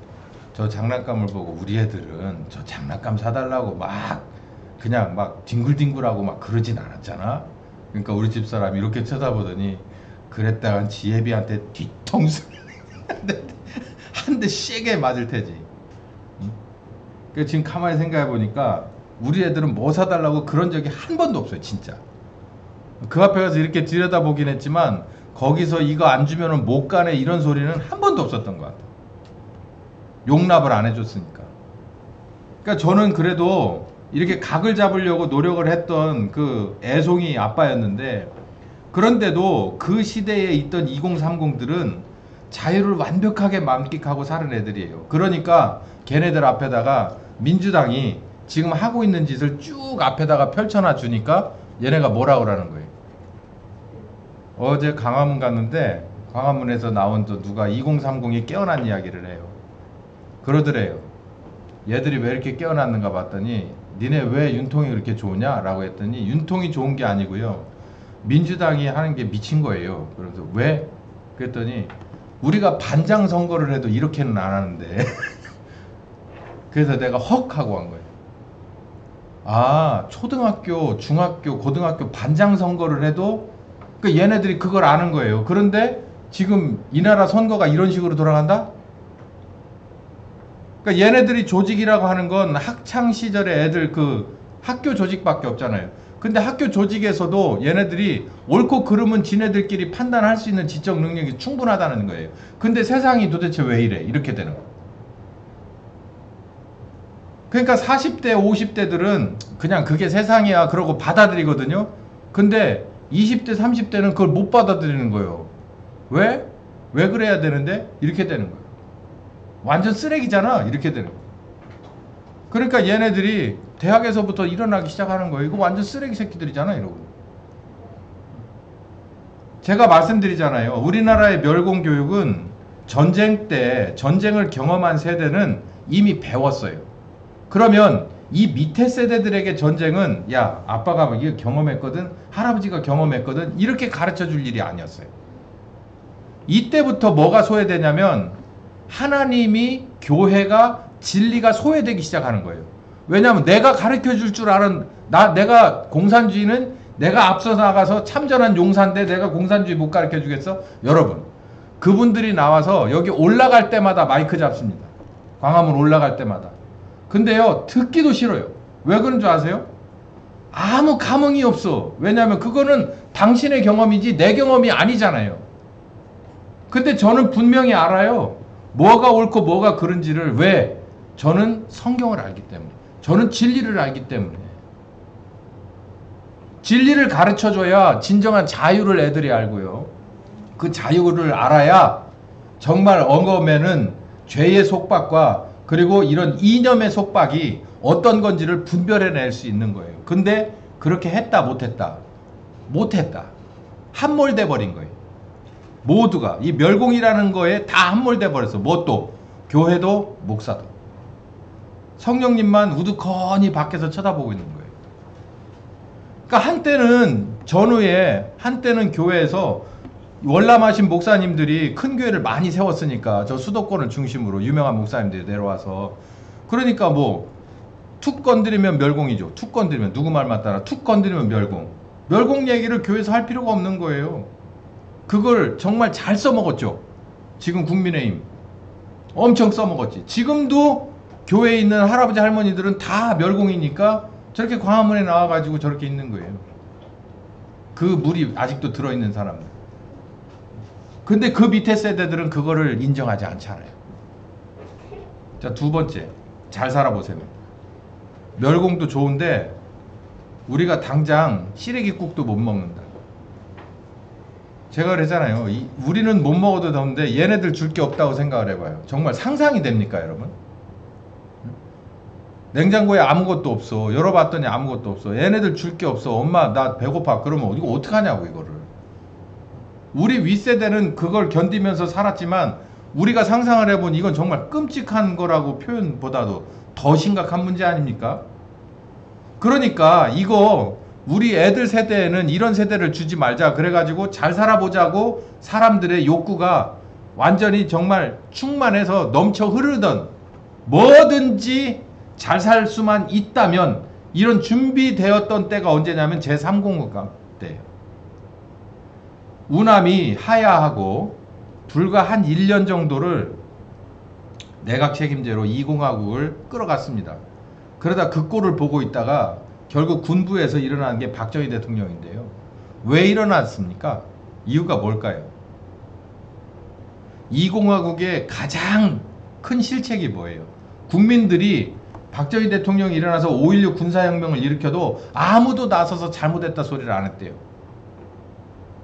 S1: 저 장난감을 보고 우리 애들은 저 장난감 사달라고 막 그냥 막 뒹굴뒹굴하고 막 그러진 않았잖아. 그러니까 우리 집사람이 이렇게 쳐다보더니 그랬다간 지혜비한테 뒤통수 한 대 세게 맞을 테지. 응? 그 지금 가만히 생각해 보니까 우리 애들은 뭐 사달라고 그런 적이 한 번도 없어요, 진짜. 그 앞에 가서 이렇게 들여다보긴 했지만 거기서 이거 안 주면은 못 가네 이런 소리는 한 번도 없었던 것 같아. 용납을 안 해줬으니까. 그러니까 저는 그래도 이렇게 각을 잡으려고 노력을 했던 그 애송이 아빠였는데, 그런데도 그 시대에 있던 2030들은 자유를 완벽하게 만끽하고 사는 애들이에요. 그러니까 걔네들 앞에다가 민주당이 지금 하고 있는 짓을 쭉 앞에다가 펼쳐놔 주니까 얘네가 뭐라 그러는 거예요. 어제 광화문 갔는데 광화문에서 나온 저 누가 2030이 깨어난 이야기를 해요. 그러더래요. 얘들이 왜 이렇게 깨어났는가 봤더니 니네 왜 윤통이 그렇게 좋으냐? 라고 했더니 윤통이 좋은 게 아니고요. 민주당이 하는 게 미친 거예요. 그래서 왜? 그랬더니 우리가 반장 선거를 해도 이렇게는 안 하는데 그래서 내가 헉 하고 한 거예요. 아, 초등학교, 중학교, 고등학교 반장 선거를 해도 그 얘네들이 그걸 아는 거예요. 그런데 지금 이 나라 선거가 이런 식으로 돌아간다? 그러니까 얘네들이 조직이라고 하는 건 학창 시절에 애들 그 학교 조직밖에 없잖아요. 근데 학교 조직에서도 얘네들이 옳고 그름은 지네들끼리 판단할 수 있는 지적 능력이 충분하다는 거예요. 근데 세상이 도대체 왜 이래? 이렇게 되는 거예요. 그러니까 40대, 50대들은 그냥 그게 세상이야 그러고 받아들이거든요. 근데 20대, 30대는 그걸 못 받아들이는 거예요. 왜? 왜 그래야 되는데? 이렇게 되는 거예요. 완전 쓰레기잖아. 이렇게 되는 거예요. 그러니까 얘네들이 대학에서부터 일어나기 시작하는 거예요. 이거 완전 쓰레기 새끼들이잖아. 이러고. 제가 말씀드리잖아요. 우리나라의 멸공교육은 전쟁 때 전쟁을 경험한 세대는 이미 배웠어요. 그러면 이 밑에 세대들에게 전쟁은 야 아빠가 이거 경험했거든, 할아버지가 경험했거든, 이렇게 가르쳐 줄 일이 아니었어요. 이때부터 뭐가 소외되냐면 하나님이, 교회가, 진리가 소외되기 시작하는 거예요. 왜냐하면 내가 가르쳐 줄 줄 아는 내가 공산주의는 내가 앞서 나가서 참전한 용사인데 내가 공산주의 못 가르쳐 주겠어? 여러분, 그분들이 나와서 여기 올라갈 때마다 마이크 잡습니다. 광화문 올라갈 때마다. 근데요, 듣기도 싫어요. 왜 그런 줄 아세요? 아무 감흥이 없어. 왜냐하면 그거는 당신의 경험이지 내 경험이 아니잖아요. 근데 저는 분명히 알아요. 뭐가 옳고 뭐가 그른지를. 왜? 저는 성경을 알기 때문에. 저는 진리를 알기 때문에. 진리를 가르쳐줘야 진정한 자유를 애들이 알고요. 그 자유를 알아야 정말 엉거매는 죄의 속박과 그리고 이런 이념의 속박이 어떤 건지를 분별해낼 수 있는 거예요. 근데 그렇게 했다 못했다. 못했다. 함몰돼 버린 거예요. 모두가 이 멸공이라는 거에 다 함몰돼 버렸어. 뭣도 교회도 목사도 성령님만 우두커니 밖에서 쳐다보고 있는 거예요. 그러니까 한때는 전후에 한때는 교회에서 월남하신 목사님들이 큰 교회를 많이 세웠으니까 저 수도권을 중심으로 유명한 목사님들이 내려와서 그러니까 뭐 툭 건드리면 멸공이죠. 툭 건드리면 누구 말 맞따라 툭 건드리면 멸공. 멸공 얘기를 교회에서 할 필요가 없는 거예요. 그걸 정말 잘 써먹었죠. 지금 국민의힘 엄청 써먹었지. 지금도 교회에 있는 할아버지 할머니들은 다 멸공이니까 저렇게 광화문에 나와가지고 저렇게 있는 거예요. 그 물이 아직도 들어있는 사람들. 근데 그 밑에 세대들은 그거를 인정하지 않잖아요. 자, 두 번째, 잘 살아보세요. 멸공도 좋은데 우리가 당장 시래기국도 못 먹는다. 제가 그랬잖아요. 우리는 못 먹어도 되는데 얘네들 줄 게 없다고 생각을 해봐요. 정말 상상이 됩니까, 여러분? 냉장고에 아무것도 없어. 열어봤더니 아무것도 없어. 얘네들 줄 게 없어. 엄마 나 배고파. 그러면 이거 어떡하냐고 이거를. 우리 윗세대는 그걸 견디면서 살았지만 우리가 상상을 해보니 이건 정말 끔찍한 거라고 표현보다도 더 심각한 문제 아닙니까? 그러니까 이거 우리 애들 세대에는 이런 세대를 주지 말자. 그래가지고 잘 살아보자고 사람들의 욕구가 완전히 정말 충만해서 넘쳐 흐르던, 뭐든지 잘 살 수만 있다면 이런 준비되었던 때가 언제냐면 제3공급 때예요. 우남이 하야하고 불과 한 1년 정도를 내각 책임제로 2공화국을 끌어갔습니다. 그러다 그 꼴을 보고 있다가 결국 군부에서 일어난 게 박정희 대통령인데요. 왜 일어났습니까? 이유가 뭘까요? 2공화국의 가장 큰 실책이 뭐예요? 국민들이 박정희 대통령이 일어나서 5.16 군사혁명을 일으켜도 아무도 나서서 잘못했다 소리를 안 했대요.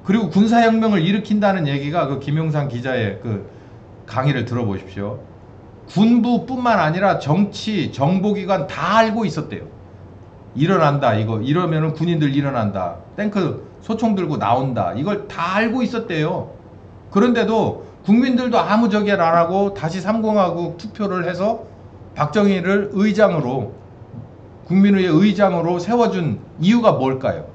S1: 그리고 군사혁명을 일으킨다는 얘기가 그 김용상 기자의 그 강의를 들어보십시오. 군부뿐만 아니라 정치, 정보기관 다 알고 있었대요. 일어난다, 이거. 이러면은 군인들 일어난다. 탱크, 소총 들고 나온다. 이걸 다 알고 있었대요. 그런데도 국민들도 아무 저기를 안 하고 다시 3공화국 투표를 해서 박정희를 의장으로, 국민의회 의장으로 세워준 이유가 뭘까요?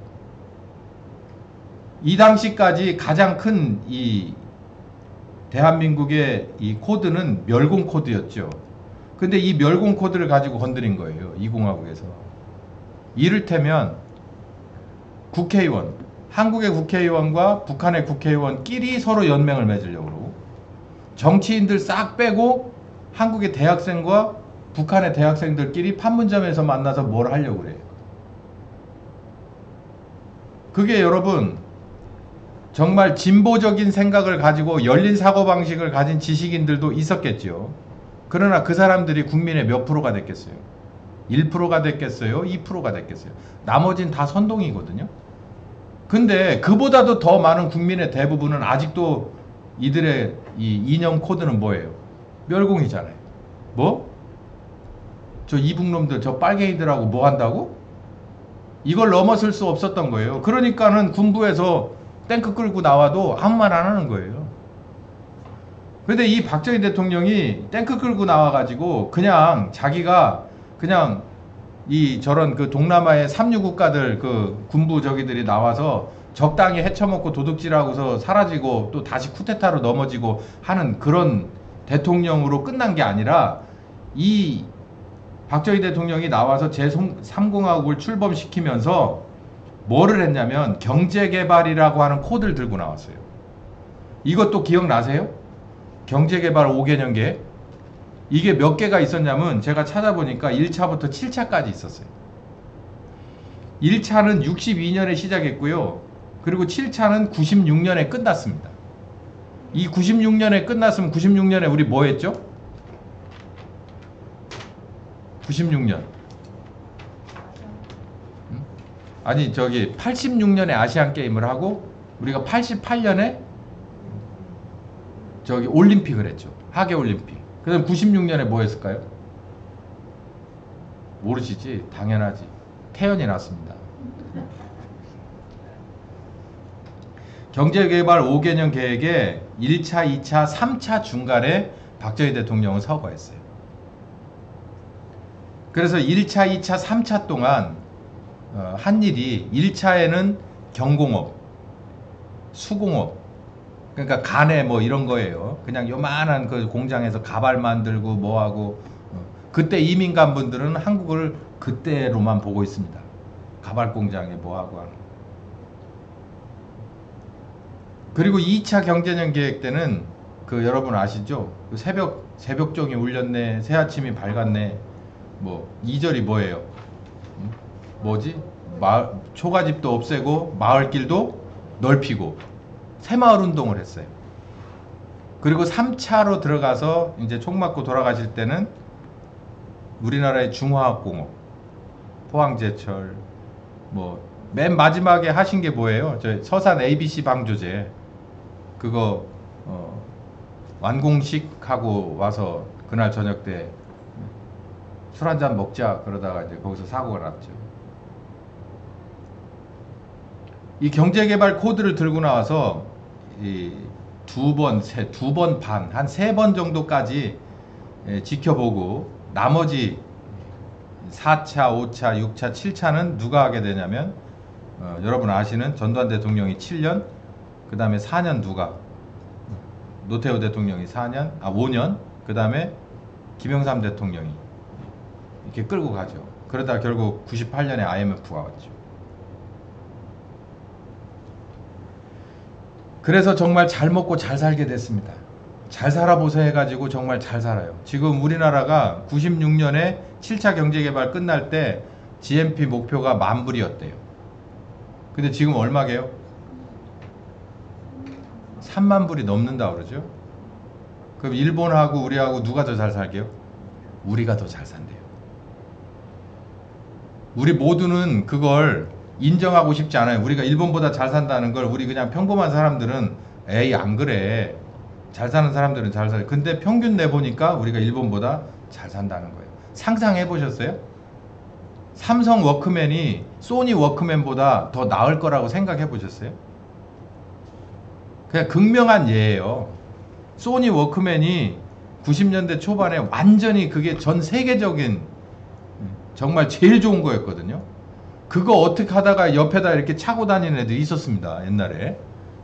S1: 이 당시까지 가장 큰 이 대한민국의 이 코드는 멸공 코드였죠. 근데 이 멸공 코드를 가지고 건드린 거예요. 2공화국에서. 이를테면 국회의원, 한국의 국회의원과 북한의 국회의원끼리 서로 연맹을 맺으려고 그러고, 정치인들 싹 빼고 한국의 대학생과 북한의 대학생들끼리 판문점에서 만나서 뭘 하려고 그래요. 그게 여러분 정말 진보적인 생각을 가지고 열린 사고방식을 가진 지식인들도 있었겠죠. 그러나 그 사람들이 국민의 몇 프로가 됐겠어요? 1%가 됐겠어요? 2%가 됐겠어요? 나머진 다 선동이거든요. 근데 그보다도 더 많은 국민의 대부분은 아직도 이들의 이 이념 코드는 뭐예요? 멸공이잖아요. 뭐? 저 이북놈들, 저 빨갱이들하고 뭐 한다고? 이걸 넘어설 수 없었던 거예요. 그러니까는 군부에서 탱크 끌고 나와도 아무 말 안 하는 거예요. 근데 이 박정희 대통령이 탱크 끌고 나와가지고 그냥 자기가 그냥 이 저런 그 동남아의 삼류 국가들 그 군부 저기들이 나와서 적당히 헤쳐먹고 도둑질하고서 사라지고 또 다시 쿠데타로 넘어지고 하는 그런 대통령으로 끝난 게 아니라, 이 박정희 대통령이 나와서 제3공화국을 출범시키면서 뭐를 했냐면 경제개발이라고 하는 코드를 들고 나왔어요. 이것도 기억나세요? 경제개발 5개년 계획. 이게 몇 개가 있었냐면 제가 찾아보니까 1차부터 7차까지 있었어요. 1차는 62년에 시작했고요. 그리고 7차는 96년에 끝났습니다. 이 96년에 끝났으면 96년에 우리 뭐 했죠? 96년. 아니 저기 86년에 아시안 게임을 하고 우리가 88년에 저기 올림픽을 했죠. 하계 올림픽. 그다음 96년에 뭐 했을까요? 모르시지? 당연하지. 태연이 났습니다. 경제개발 5개년 계획에 1차, 2차, 3차 중간에 박정희 대통령은 서거했어요. 그래서 1차, 2차, 3차 동안 한 일이, 1차에는 경공업, 수공업, 그러니까 간에 뭐 이런 거예요. 그냥 요만한 그 공장에서 가발 만들고 뭐하고. 그때 이민간 분들은 한국을 그때로만 보고 있습니다. 가발 공장에 뭐하고 하는. 그리고 2차 경제년 계획 때는 그 여러분 아시죠? 그 새벽종이 울렸네, 새아침이 밝았네. 뭐 2절이 뭐예요? 뭐지? 초가집도 없애고 마을길도 넓히고 새마을 운동을 했어요. 그리고 3차로 들어가서 이제 총 맞고 돌아가실 때는 우리나라의 중화학공업, 포항제철, 뭐 맨 마지막에 하신 게 뭐예요? 저 서산 ABC 방조제 그거 완공식 하고 와서 그날 저녁 때 술 한잔 먹자 그러다가 이제 거기서 사고가 났죠. 이 경제개발 코드를 들고 나와서 이 두 번 반, 한 3번 정도까지 지켜보고 나머지 4차, 5차, 6차, 7차는 누가 하게 되냐면 여러분 아시는 전두환 대통령이 7년, 그 다음에 4년 누가? 노태우 대통령이 5년, 그 다음에 김영삼 대통령이 이렇게 끌고 가죠. 그러다 결국 98년에 IMF가 왔죠. 그래서 정말 잘 먹고 잘 살게 됐습니다. 잘 살아보세요 해가지고 정말 잘 살아요. 지금 우리나라가 96년에 7차 경제개발 끝날 때 GNP 목표가 10,000불이었대요. 근데 지금 얼마게요? 30,000불이 넘는다 그러죠. 그럼 일본하고 우리하고 누가 더 잘 살게요? 우리가 더 잘 산대요. 우리 모두는 그걸 인정하고 싶지 않아요. 우리가 일본보다 잘 산다는 걸 우리 그냥 평범한 사람들은 에이 안 그래. 잘 사는 사람들은 잘 살아요. 근데 평균 내보니까 우리가 일본보다 잘 산다는 거예요. 상상해 보셨어요? 삼성 워크맨이 소니 워크맨보다 더 나을 거라고 생각해 보셨어요? 그냥 극명한 예예요. 소니 워크맨이 90년대 초반에 완전히 그게 전 세계적인 정말 제일 좋은 거였거든요. 그거 어떻게 하다가 옆에다 이렇게 차고 다니는 애들이 있었습니다. 옛날에.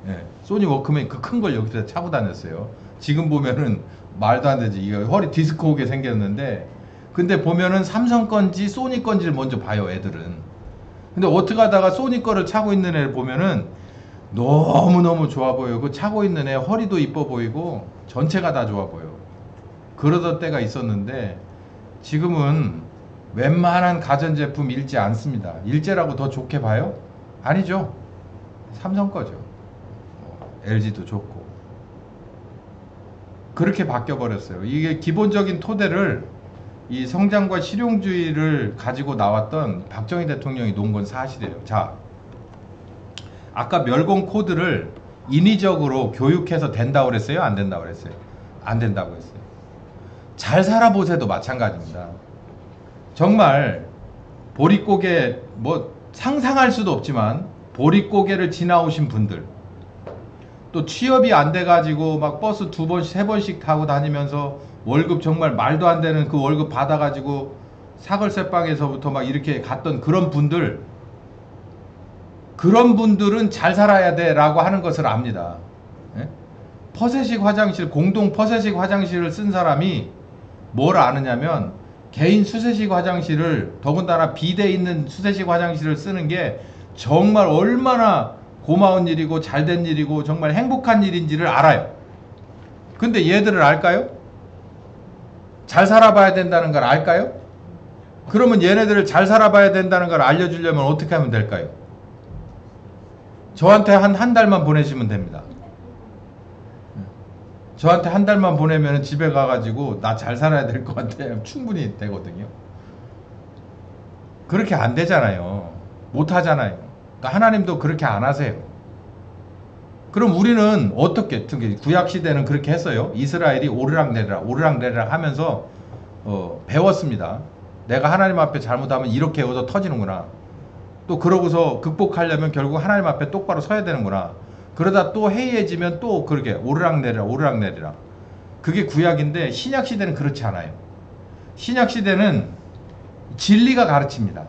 S1: 예, 소니 워크맨 그 큰 걸 여기다 차고 다녔어요. 지금 보면은 말도 안 되지. 이거 허리 디스크 오게 생겼는데, 근데 보면은 삼성 건지 소니 건지를 먼저 봐요, 애들은. 근데 어떻게 하다가 소니 거를 차고 있는 애를 보면은 너무너무 좋아 보여요. 그 차고 있는 애 허리도 이뻐 보이고 전체가 다 좋아 보여. 그러던 때가 있었는데 지금은 웬만한 가전제품 일제 않습니다. 일제라고 더 좋게 봐요? 아니죠. 삼성 거죠. LG도 좋고. 그렇게 바뀌어 버렸어요. 이게 기본적인 토대를 이 성장과 실용주의를 가지고 나왔던 박정희 대통령이 놓은 건 사실이에요. 자, 아까 멸공 코드를 인위적으로 교육해서 된다고 그랬어요? 안 된다고 그랬어요? 안 된다고 했어요. 잘 살아보세도 마찬가지입니다. 정말 보릿고개 뭐 상상할 수도 없지만 보릿고개를 지나오신 분들, 또 취업이 안 돼가지고 막 버스 2번씩 3번씩 타고 다니면서 월급 정말 말도 안 되는 그 월급 받아가지고 사글세빵에서부터 막 이렇게 갔던 그런 분들은 잘 살아야 돼 라고 하는 것을 압니다. 예? 퍼세식 화장실, 공동 퍼세식 화장실을 쓴 사람이 뭘 아느냐면 개인 수세식 화장실을, 더군다나 비대 있는 수세식 화장실을 쓰는 게 정말 얼마나 고마운 일이고 잘된 일이고 정말 행복한 일인지를 알아요. 근데 얘들을 알까요? 잘 살아봐야 된다는 걸 알까요? 그러면 얘네들을 잘 살아봐야 된다는 걸 알려주려면 어떻게 하면 될까요? 저한테 한 달만 보내시면 됩니다. 저한테 한 달만 보내면 집에 가가지고 나 잘 살아야 될 것 같아 충분히 되거든요. 그렇게 안 되잖아요. 못 하잖아요. 그러니까 하나님도 그렇게 안 하세요. 그럼 우리는 어떻게, 특히 구약시대는 그렇게 했어요. 이스라엘이 오르락내리락 하면서 배웠습니다. 내가 하나님 앞에 잘못하면 이렇게 얻어 터지는구나. 또 그러고서 극복하려면 결국 하나님 앞에 똑바로 서야 되는구나. 그러다 또 해이해지면 또 그렇게 오르락내리락. 그게 구약인데 신약시대는 그렇지 않아요. 신약시대는 진리가 가르칩니다.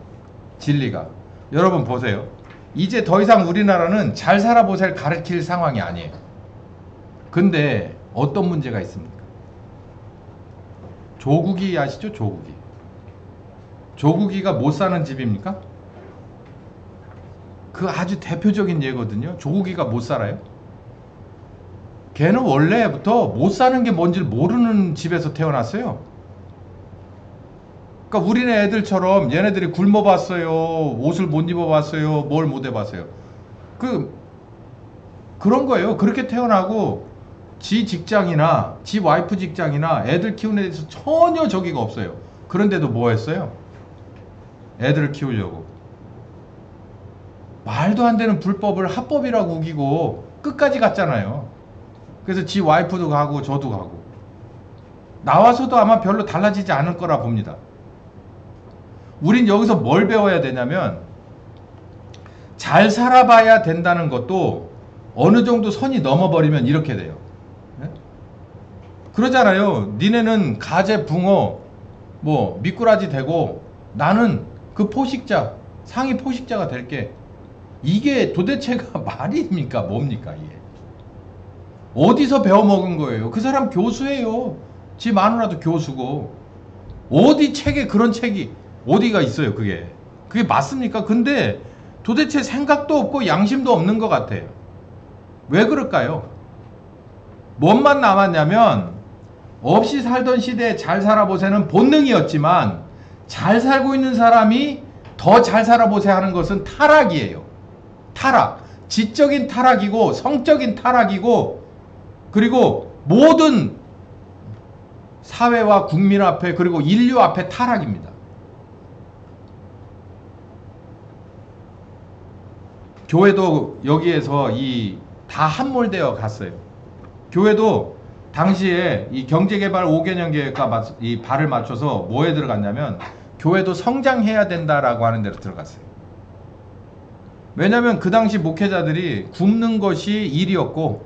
S1: 진리가. 여러분 보세요. 이제 더 이상 우리나라는 잘 살아보세요 가르칠 상황이 아니에요. 근데 어떤 문제가 있습니까? 조국이 아시죠? 조국이. 조국이가 못 사는 집입니까? 그 아주 대표적인 예거든요. 조국이가 못 살아요. 걔는 원래부터 못 사는 게 뭔지를 모르는 집에서 태어났어요. 그러니까 우리네 애들처럼 얘네들이 굶어봤어요. 옷을 못 입어봤어요. 뭘 못 해봤어요. 그런 거예요. 그렇게 태어나고 지 직장이나 지 와이프 직장이나 애들 키우는 데서 전혀 저기가 없어요. 그런데도 뭐 했어요? 애들을 키우려고. 말도 안 되는 불법을 합법이라고 우기고 끝까지 갔잖아요. 그래서 지 와이프도 가고 저도 가고. 나와서도 아마 별로 달라지지 않을 거라 봅니다. 우린 여기서 뭘 배워야 되냐면 잘 살아봐야 된다는 것도 어느 정도 선이 넘어버리면 이렇게 돼요. 네? 그러잖아요. 니네는 가재, 붕어, 뭐 미꾸라지 되고 나는 그 포식자, 상위 포식자가 될게. 이게 도대체가 말입니까? 뭡니까 이게? 어디서 배워먹은 거예요? 그 사람 교수예요. 지 마누라도 교수고. 어디 책에 그런 책이 어디가 있어요? 그게 맞습니까? 근데 도대체 생각도 없고 양심도 없는 것 같아요. 왜 그럴까요? 뭔만 남았냐면 없이 살던 시대에 잘 살아보세는 본능이었지만 잘 살고 있는 사람이 더 잘 살아보세 하는 것은 타락이에요. 타락. 지적인 타락이고 성적인 타락이고 그리고 모든 사회와 국민 앞에 그리고 인류 앞에 타락입니다. 교회도 여기에서 다 함몰되어 갔어요. 교회도 당시에 이 경제개발 5개년 계획과 이 발을 맞춰서 뭐에 들어갔냐면 교회도 성장해야 된다라고 하는 데로 들어갔어요. 왜냐하면 그 당시 목회자들이 굶는 것이 일이었고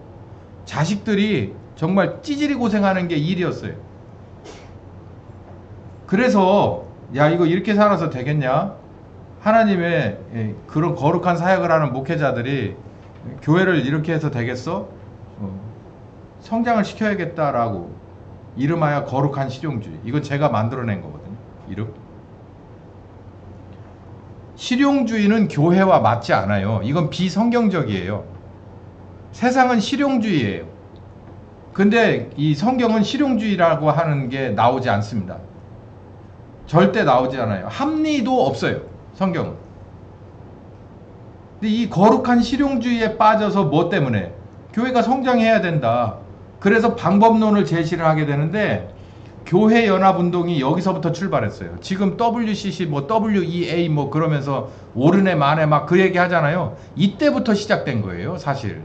S1: 자식들이 정말 찌질이 고생하는 게 일이었어요. 그래서 야 이거 이렇게 살아서 되겠냐? 하나님의 그런 거룩한 사역을 하는 목회자들이 교회를 이렇게 해서 되겠어? 성장을 시켜야겠다라고 이름하여 거룩한 실용주의. 이건 제가 만들어낸 거거든요. 이름. 실용주의는 교회와 맞지 않아요. 이건 비성경적이에요. 세상은 실용주의예요. 근데 이 성경은 실용주의라고 하는 게 나오지 않습니다. 절대 나오지 않아요. 합리도 없어요. 성경은. 근데 이 거룩한 실용주의에 빠져서 뭐 때문에? 교회가 성장해야 된다. 그래서 방법론을 제시를 하게 되는데 교회 연합운동이 여기서부터 출발했어요. 지금 WCC 뭐 WEA 뭐 그러면서 오르네 마네 막 그 얘기 하잖아요. 이때부터 시작된 거예요. 사실.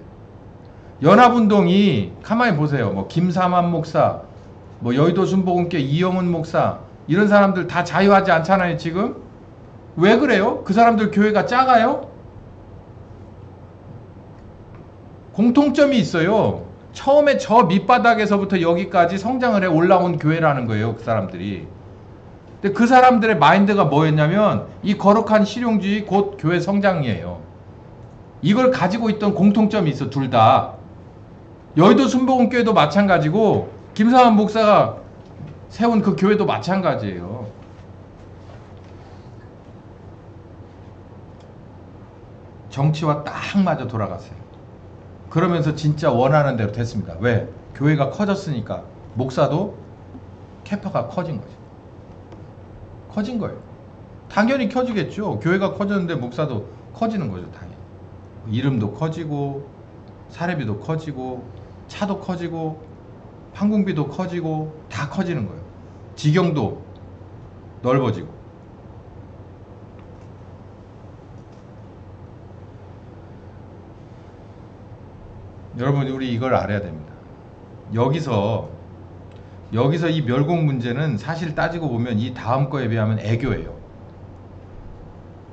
S1: 연합운동이 가만히 보세요. 뭐 김삼환 목사, 뭐 여의도 순복음교회 이영훈 목사 이런 사람들 다 자유하지 않잖아요. 지금. 왜 그래요? 그 사람들 교회가 작아요? 공통점이 있어요. 처음에 저 밑바닥에서부터 여기까지 성장을 해 올라온 교회라는 거예요. 그 사람들이. 근데 그 사람들의 마인드가 뭐였냐면 이 거룩한 실용주의 곧 교회 성장이에요. 이걸 가지고 있던 공통점이 있어. 둘 다. 여의도 순복음교회도 마찬가지고 김상환 목사가 세운 그 교회도 마찬가지예요. 정치와 딱 맞아 돌아갔어요. 그러면서 진짜 원하는 대로 됐습니다. 왜? 교회가 커졌으니까 목사도 캐파가 커진 거죠. 커진 거예요. 당연히 커지겠죠. 교회가 커졌는데 목사도 커지는 거죠. 당연히. 이름도 커지고 사례비도 커지고 차도 커지고 항공비도 커지고 다 커지는 거예요. 지경도 넓어지고. 여러분 우리 이걸 알아야 됩니다. 여기서 이 멸공 문제는 사실 따지고 보면 이 다음 거에 비하면 애교예요.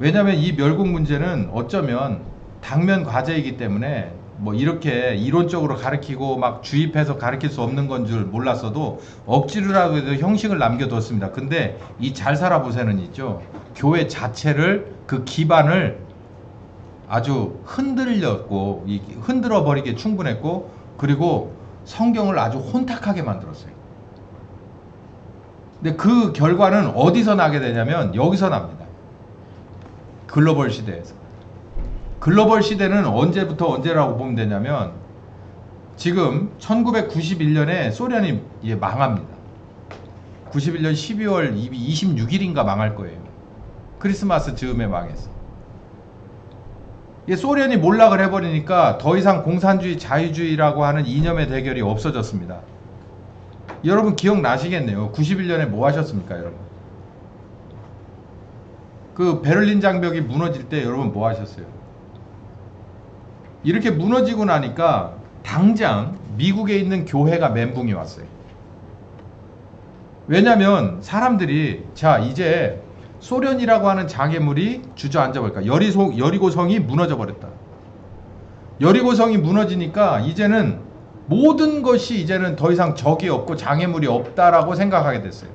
S1: 왜냐하면 이 멸공 문제는 어쩌면 당면 과제이기 때문에 뭐 이렇게 이론적으로 가르치고 막 주입해서 가르칠 수 없는 건 줄 몰랐어도 억지로라도 해도 형식을 남겨뒀습니다. 근데 이 잘 살아보세는 있죠. 교회 자체를 그 기반을 아주 흔들렸고 흔들어 버리기에 충분했고 그리고 성경을 아주 혼탁하게 만들었어요. 근데 그 결과는 어디서 나게 되냐면 여기서 납니다. 글로벌 시대에서. 글로벌 시대는 언제부터 언제라고 보면 되냐면 지금 1991년에 소련이 망합니다. 91년 12월 26일인가 망할 거예요. 크리스마스 즈음에 망했어. 소련이 몰락을 해버리니까 더 이상 공산주의 자유주의라고 하는 이념의 대결이 없어졌습니다. 여러분 기억나시겠네요. 91년에 뭐 하셨습니까 여러분? 그 베를린 장벽이 무너질 때 여러분 뭐 하셨어요? 이렇게 무너지고 나니까 당장 미국에 있는 교회가 멘붕이 왔어요. 왜냐면 사람들이 자 이제 소련이라고 하는 장애물이 주저앉아버릴까. 여리고성이 무너져 버렸다. 여리고성이 무너지니까 이제는 모든 것이 이제는 더 이상 적이 없고 장애물이 없다라고 생각하게 됐어요.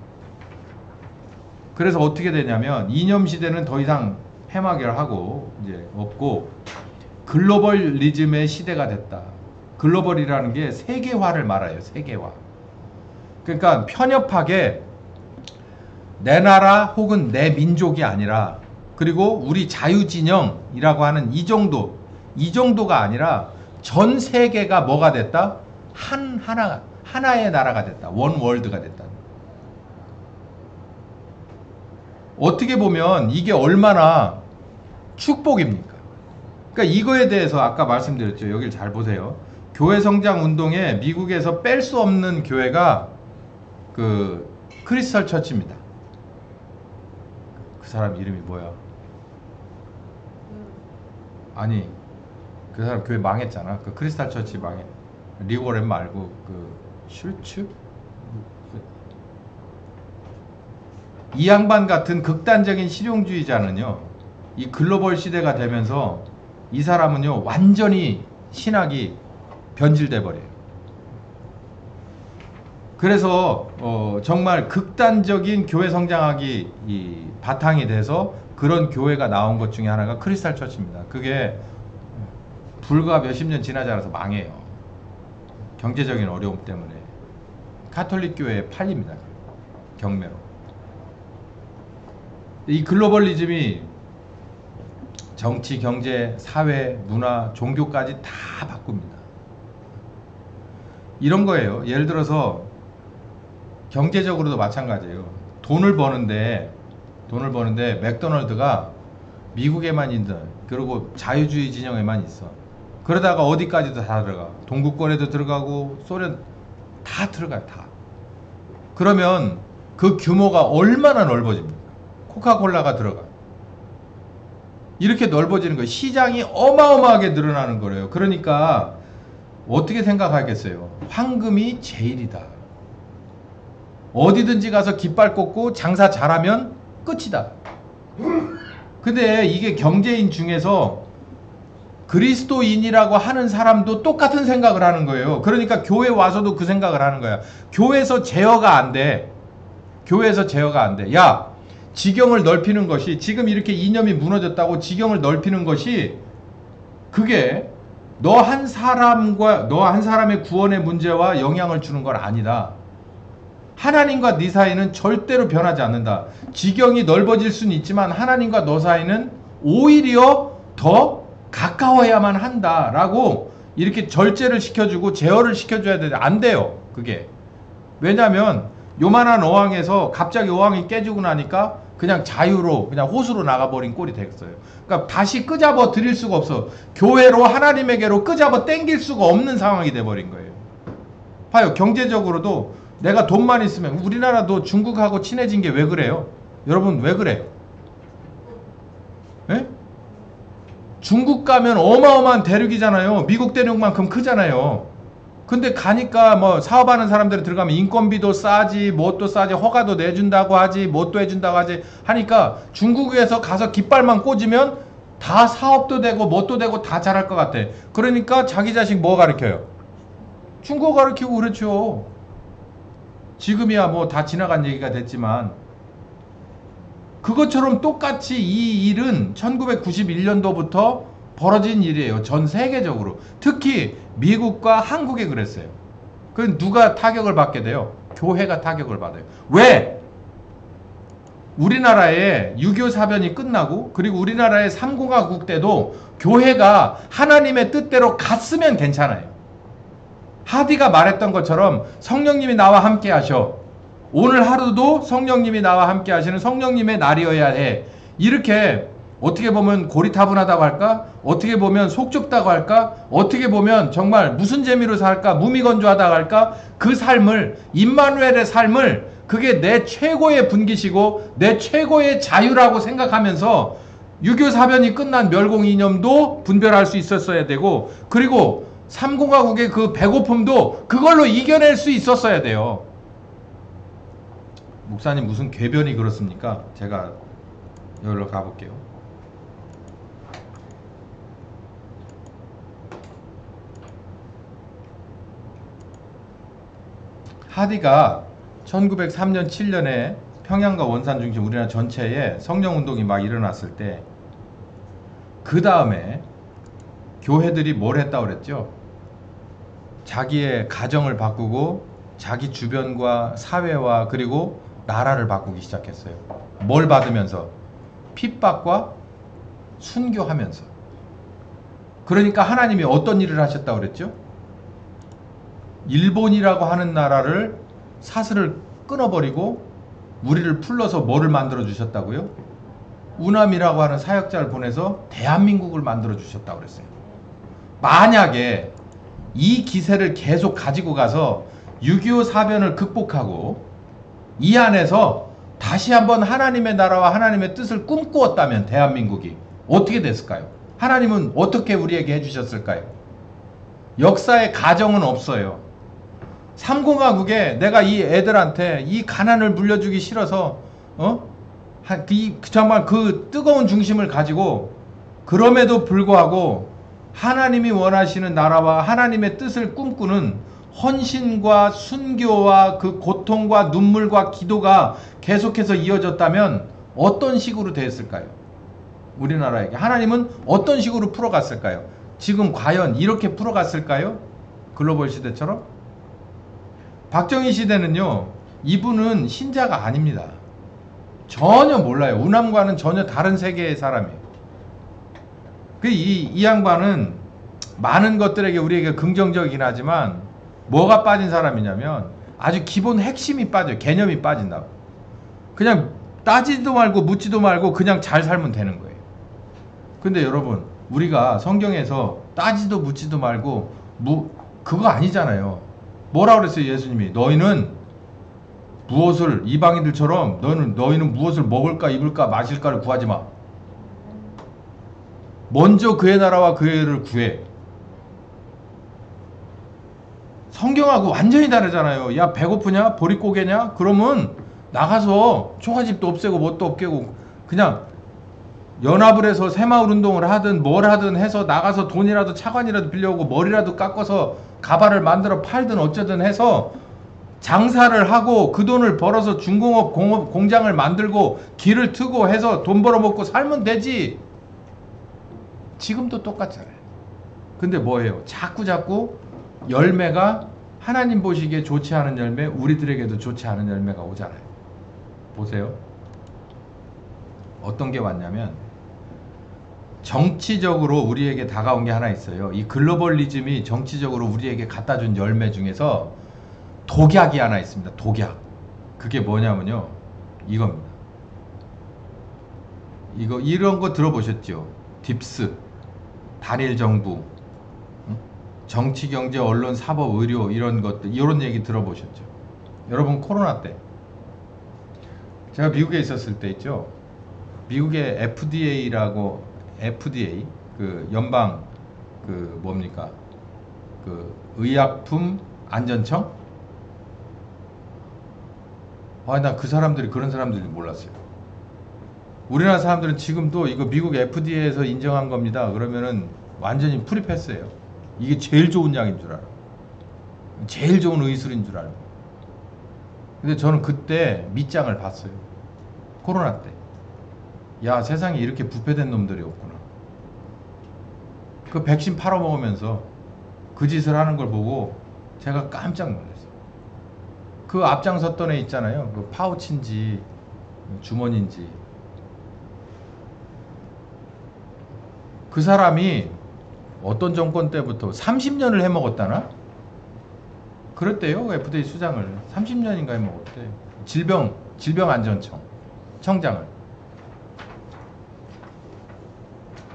S1: 그래서 어떻게 되냐면 이념시대는 더 이상 폐막을 이제 없고 글로벌리즘의 시대가 됐다. 글로벌이라는 게 세계화를 말해요. 세계화. 그러니까 편협하게 내 나라 혹은 내 민족이 아니라, 그리고 우리 자유진영이라고 하는 이 정도가 아니라 전 세계가 뭐가 됐다? 하나의 나라가 됐다. 원 월드가 됐다. 어떻게 보면 이게 얼마나 축복입니까? 그러니까 이거에 대해서 아까 말씀드렸죠. 여기를 잘 보세요. 교회 성장 운동에 미국에서 뺄 수 없는 교회가 그 크리스탈 처치입니다. 그 사람 이름이 뭐야? 아니, 그 사람 교회 망했잖아. 그 크리스탈 처치 망해. 리고렌 말고 그 슐츠? 이 양반 같은 극단적인 실용주의자는요, 이 글로벌 시대가 되면서 이 사람은요 완전히 신학이 변질돼 버려요. 그래서 정말 극단적인 교회 성장학이 이 바탕이 돼서 그런 교회가 나온 것 중에 하나가 크리스탈 처치입니다. 그게 불과 몇십 년 지나지 않아서 망해요. 경제적인 어려움 때문에. 가톨릭 교회에 팔립니다. 경매로. 이 글로벌리즘이 정치, 경제, 사회, 문화, 종교까지 다 바꿉니다. 이런 거예요. 예를 들어서 경제적으로도 마찬가지예요. 돈을 버는데 맥도날드가 미국에만 있는, 그리고 자유주의 진영에만 있어. 그러다가 어디까지도 다 들어가. 동구권에도 들어가고 소련 다 들어가요. 다. 그러면 그 규모가 얼마나 넓어집니까? 코카콜라가 들어가. 이렇게 넓어지는 거예요. 시장이 어마어마하게 늘어나는 거예요. 그러니까 어떻게 생각하겠어요? 황금이 제일이다. 어디든지 가서 깃발 꽂고 장사 잘하면 끝이다. 근데 이게 경제인 중에서 그리스도인이라고 하는 사람도 똑같은 생각을 하는 거예요. 그러니까 교회 와서도 그 생각을 하는 거야. 교회에서 제어가 안 돼. 교회에서 제어가 안 돼. 야, 지경을 넓히는 것이, 지금 이렇게 이념이 무너졌다고 지경을 넓히는 것이, 그게 너 한 사람의 구원의 문제와 영향을 주는 건 아니다. 하나님과 네 사이는 절대로 변하지 않는다. 지경이 넓어질 수는 있지만 하나님과 너 사이는 오히려 더 가까워야만 한다라고 이렇게 절제를 시켜주고 제어를 시켜줘야 되는데 안 돼요. 그게. 왜냐하면 요만한 어항에서 갑자기 어항이 깨지고 나니까 그냥 자유로 그냥 호수로 나가버린 꼴이 됐어요. 그러니까 다시 끄잡아 드릴 수가 없어. 교회로 하나님에게로 끄잡아 땡길 수가 없는 상황이 돼버린 거예요. 봐요. 경제적으로도 내가 돈만 있으면, 우리나라도 중국하고 친해진 게 왜 그래요? 여러분 왜 그래요? 에? 중국 가면 어마어마한 대륙이잖아요. 미국 대륙만큼 크잖아요. 근데 가니까 뭐 사업하는 사람들이 들어가면 인건비도 싸지, 뭣도 싸지, 허가도 내준다고 하지, 뭣도 해준다고 하지 하니까 중국에서 가서 깃발만 꽂으면 다 사업도 되고 뭣도 되고 다 잘할 것 같아. 그러니까 자기 자식 뭐 가르쳐요? 중국어 가르치고 그렇죠. 지금이야 뭐 다 지나간 얘기가 됐지만, 그것처럼 똑같이 이 일은 1991년도부터 벌어진 일이에요. 전 세계적으로. 특히 미국과 한국에 그랬어요. 그럼 누가 타격을 받게 돼요? 교회가 타격을 받아요. 왜? 우리나라의 6.25 사변이 끝나고, 그리고 우리나라의 3공화국 때도 교회가 하나님의 뜻대로 갔으면 괜찮아요. 하디가 말했던 것처럼 성령님이 나와 함께 하셔. 오늘 하루도 성령님이 나와 함께 하시는 성령님의 날이어야 해. 이렇게 어떻게 보면 고리타분하다고 할까? 어떻게 보면 속 좁다고 할까? 어떻게 보면 정말 무슨 재미로 살까? 무미건조하다고 할까? 그 삶을, 임마누엘의 삶을, 그게 내 최고의 분기시고 내 최고의 자유라고 생각하면서 6.25 사변이 끝난 멸공 이념도 분별할 수 있었어야 되고, 그리고 3공화국의 그 배고픔도 그걸로 이겨낼 수 있었어야 돼요. 목사님 무슨 궤변이 그렇습니까? 제가 여기로 가볼게요. 하디가 1903년 7년에 평양과 원산 중심 우리나라 전체에 성령운동이 막 일어났을 때 그 다음에 교회들이 뭘 했다고 그랬죠? 자기의 가정을 바꾸고 자기 주변과 사회와 그리고 나라를 바꾸기 시작했어요. 뭘 받으면서? 핍박과 순교하면서. 그러니까 하나님이 어떤 일을 하셨다고 그랬죠? 일본이라고 하는 나라를 사슬을 끊어버리고 우리를 풀러서 뭐를 만들어 주셨다고요? 우남이라고 하는 사역자를 보내서 대한민국을 만들어 주셨다고 그랬어요. 만약에 이 기세를 계속 가지고 가서 6.25 사변을 극복하고 이 안에서 다시 한번 하나님의 나라와 하나님의 뜻을 꿈꾸었다면 대한민국이 어떻게 됐을까요? 하나님은 어떻게 우리에게 해주셨을까요? 역사의 가정은 없어요. 3공화국에 내가 이 애들한테 이 가난을 물려주기 싫어서 정말 그 뜨거운 중심을 가지고 그럼에도 불구하고 하나님이 원하시는 나라와 하나님의 뜻을 꿈꾸는 헌신과 순교와 그 고통과 눈물과 기도가 계속해서 이어졌다면 어떤 식으로 됐을까요? 우리나라에게 하나님은 어떤 식으로 풀어갔을까요? 지금 과연 이렇게 풀어갔을까요? 글로벌 시대처럼? 박정희 시대는요, 이분은 신자가 아닙니다. 전혀 몰라요. 우남과는 전혀 다른 세계의 사람이에요. 이 양반은 많은 것들에게 우리에게 긍정적이긴 하지만 뭐가 빠진 사람이냐면 아주 기본 핵심이 빠져요. 개념이 빠진다고. 그냥 따지도 말고 묻지도 말고 그냥 잘 살면 되는 거예요. 근데 여러분, 우리가 성경에서 따지도 묻지도 말고 그거 아니잖아요. 뭐라 그랬어요, 예수님이? 너희는 무엇을, 이방인들처럼 너희는 무엇을 먹을까 입을까 마실까를 구하지 마. 먼저 그의 나라와 그의 의를 구해. 성경하고 완전히 다르잖아요. 야, 배고프냐? 보릿고개냐? 그러면 나가서 초가집도 없애고 뭣도 없애고 그냥 연합을 해서 새마을 운동을 하든 뭘 하든 해서 나가서 돈이라도 차관이라도 빌려오고 머리라도 깎아서 가발을 만들어 팔든 어쩌든 해서 장사를 하고 그 돈을 벌어서 중공업 공장을 만들고 길을 트고 해서 돈 벌어먹고 살면 되지. 지금도 똑같잖아요. 근데 뭐예요? 자꾸 열매가 하나님 보시기에 좋지 않은 열매, 우리들에게도 좋지 않은 열매가 오잖아요. 보세요. 어떤 게 왔냐면 정치적으로 우리에게 다가온 게 하나 있어요. 이 글로벌리즘이 정치적으로 우리에게 갖다 준 열매 중에서 독약이 하나 있습니다. 독약. 그게 뭐냐면요, 이겁니다. 이런 거 들어보셨죠? 딥스, 단일 정부, 정치, 경제, 언론, 사법, 의료 이런 것들, 이런 얘기 들어보셨죠? 여러분, 코로나 때 제가 미국에 있었을 때 있죠. 미국의 FDA 그 연방 그 뭡니까? 그 의약품 안전청? 나 그 사람들이 그런 사람들이 몰랐어요. 우리나라 사람들은 지금도 이거 미국 FDA에서 인정한 겁니다. 그러면은 완전히 프리패스예요. 이게 제일 좋은 약인 줄 알아. 제일 좋은 의술인 줄 알고. 근데 저는 그때 밑장을 봤어요. 코로나 때. 야, 세상에 이렇게 부패된 놈들이 없구나. 그 백신 팔아먹으면서 그 짓을 하는 걸 보고 제가 깜짝 놀랐어요. 그 앞장섰던 애 있잖아요. 그 파우치인지 주머니인지. 그 사람이 어떤 정권 때부터 30년을 해먹었다나? 그랬대요. FDA 수장을 30년인가 해먹었대. 질병안전청 청장을.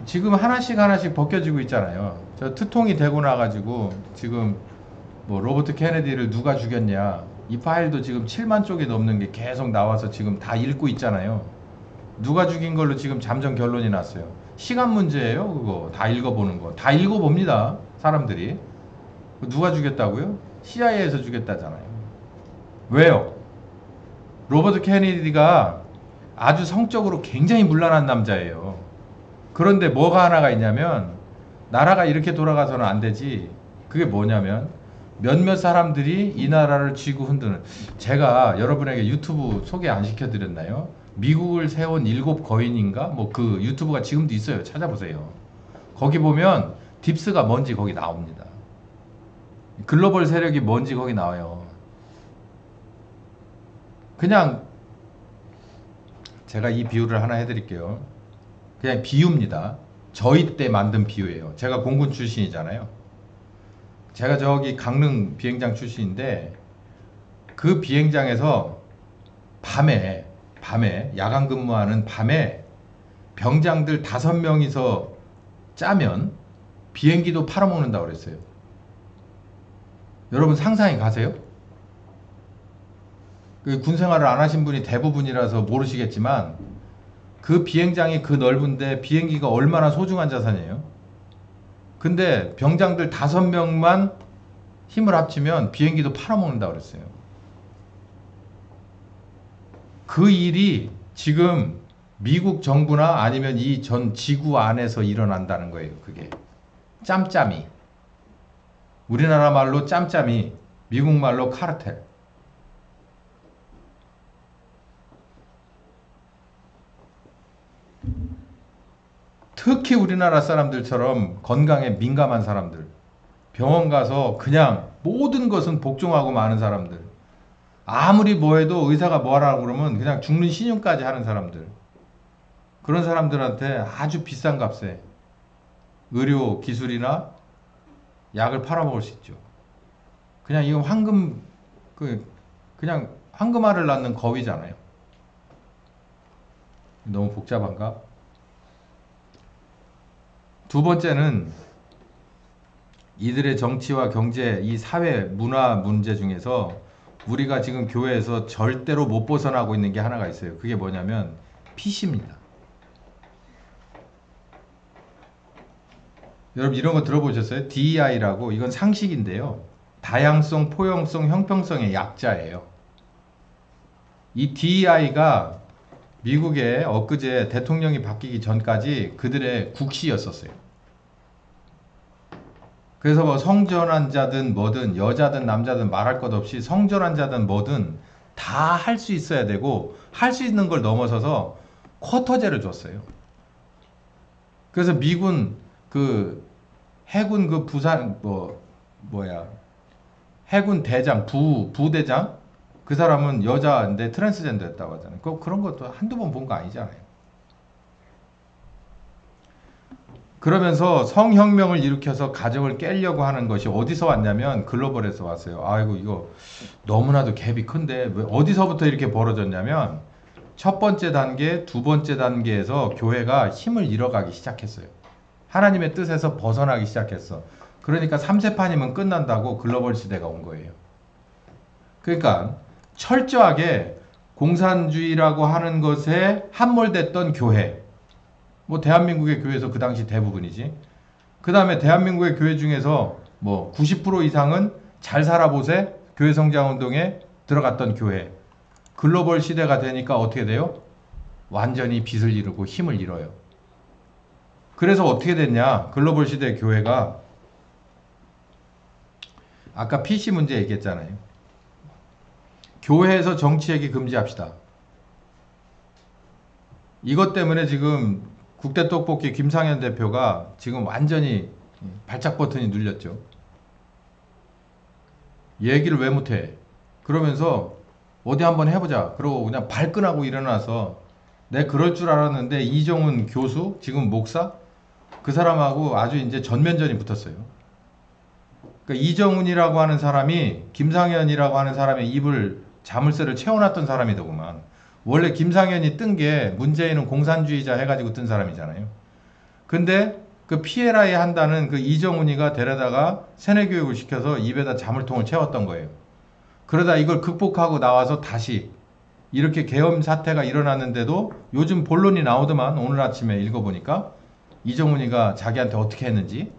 S1: 지금 하나씩 벗겨지고 있잖아요. 저 트통이 되고 나가지고 지금 뭐 로버트 케네디를 누가 죽였냐, 이 파일도 지금 7만 쪽이 넘는 게 계속 나와서 지금 다 읽고 있잖아요. 누가 죽인 걸로 지금 잠정 결론이 났어요. 시간 문제예요. 그거 다 읽어보는 거. 다 읽어봅니다, 사람들이. 누가 죽였다고요? CIA에서 죽였다잖아요. 왜요? 로버트 케네디가 아주 성적으로 굉장히 문란한 남자예요. 그런데 뭐가 하나가 있냐면, 나라가 이렇게 돌아가서는 안 되지. 그게 뭐냐면 몇몇 사람들이 이 나라를 쥐고 흔드는, 제가 여러분에게 유튜브 소개 안 시켜드렸나요? 미국을 세운 7거인인가? 뭐 그 유튜브가 지금도 있어요. 찾아보세요. 거기 보면 딥스가 뭔지 거기 나옵니다. 글로벌 세력이 뭔지 거기 나와요. 그냥 제가 이 비유를 하나 해드릴게요. 그냥 비유입니다. 저희 때 만든 비유예요. 제가 공군 출신이잖아요. 제가 저기 강릉 비행장 출신인데 그 비행장에서 밤에 야간 근무하는 밤에 병장들 5명이서 짜면 비행기도 팔아먹는다고 그랬어요. 여러분 상상이 가세요? 그 군 생활을 안 하신 분이 대부분이라서 모르시겠지만 그 비행장이 그 넓은데 비행기가 얼마나 소중한 자산이에요. 근데 병장들 5명만 힘을 합치면 비행기도 팔아먹는다고 그랬어요. 그 일이 지금 미국 정부나 아니면 이 전 지구 안에서 일어난다는 거예요. 그게 짬짬이, 우리나라 말로 짬짬이, 미국 말로 카르텔. 특히 우리나라 사람들처럼 건강에 민감한 사람들, 병원 가서 그냥 모든 것은 복종하고 마는 사람들, 아무리 뭐해도 의사가 뭐하라고 그러면 그냥 죽는 신용까지 하는 사람들, 그런 사람들한테 아주 비싼 값에 의료 기술이나 약을 팔아먹을 수 있죠. 그냥 이건 황금, 그냥 황금알을 낳는 거위잖아요. 너무 복잡한가? 두 번째는 이들의 정치와 경제, 이 사회, 문화 문제 중에서 우리가 지금 교회에서 절대로 못 벗어나고 있는 게 하나가 있어요. 그게 뭐냐면 PC입니다. 여러분 이런 거 들어보셨어요? DEI라고. 이건 상식인데요. 다양성, 포용성, 형평성의 약자예요. 이 DEI가 미국의 엊그제 대통령이 바뀌기 전까지 그들의 국시였었어요. 그래서 뭐 성전환 자든 뭐든 여자든 남자든 말할 것 없이 성전환 자든 뭐든 다 할 수 있어야 되고, 할 수 있는 걸 넘어서서 쿼터제를 줬어요. 그래서 미군 그 해군 그 부산 해군 대장 부대장 그 사람은 여자인데 트랜스젠더였다고 하잖아요. 그런 것도 한두 번 본 거 아니잖아요. 그러면서 성혁명을 일으켜서 가정을 깨려고 하는 것이 어디서 왔냐면 글로벌에서 왔어요. 아이고 이거 너무나도 갭이 큰데 왜 어디서부터 이렇게 벌어졌냐면 첫 번째 단계, 두 번째 단계에서 교회가 힘을 잃어가기 시작했어요. 하나님의 뜻에서 벗어나기 시작했어. 그러니까 3세파님은 끝난다고 글로벌 시대가 온 거예요. 그러니까 철저하게 공산주의라고 하는 것에 함몰됐던 교회, 뭐 대한민국의 교회에서 그 당시 대부분이지. 그 다음에 대한민국의 교회 중에서 뭐 90% 이상은 잘 살아보세 교회 성장운동에 들어갔던 교회. 글로벌 시대가 되니까 어떻게 돼요? 완전히 빚을 이루고 힘을 잃어요. 그래서 어떻게 됐냐? 글로벌 시대 교회가 아까 PC 문제 얘기했잖아요. 교회에서 정치 얘기 금지합시다. 이것 때문에 지금 국대떡볶이 김상현 대표가 지금 완전히 발작 버튼이 눌렸죠. 얘기를 왜 못해? 그러면서 어디 한번 해보자. 그러고 그냥 발끈하고 일어나서 내 그럴 줄 알았는데 이정훈 교수, 지금 목사, 그 사람하고 아주 이제 전면전이 붙었어요. 그러니까 이정훈이라고 하는 사람이 김상현이라고 하는 사람의 입을 자물쇠를 채워놨던 사람이더구만. 원래 김상현이 뜬 게 문재인은 공산주의자 해가지고 뜬 사람이잖아요. 근데 그 피에라에 한다는 그 이정훈이가 데려다가 세뇌교육을 시켜서 입에다 자물통을 채웠던 거예요. 그러다 이걸 극복하고 나와서 다시 이렇게 계엄 사태가 일어났는데도 요즘 본론이 나오더만. 오늘 아침에 읽어보니까 이정훈이가 자기한테 어떻게 했는지.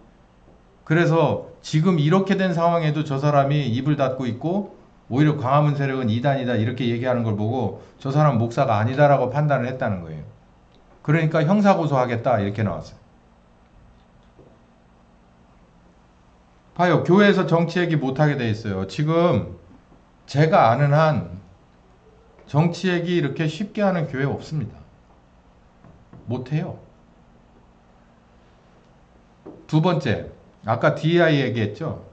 S1: 그래서 지금 이렇게 된 상황에도 저 사람이 입을 닫고 있고 오히려 광화문 세력은 이단이다 이렇게 얘기하는 걸 보고 저 사람 목사가 아니다라고 판단을 했다는 거예요. 그러니까 형사고소하겠다 이렇게 나왔어요. 봐요. 교회에서 정치 얘기 못하게 돼 있어요. 지금 제가 아는 한 정치 얘기 이렇게 쉽게 하는 교회 없습니다. 못해요. 두 번째, 아까 DEI 얘기했죠.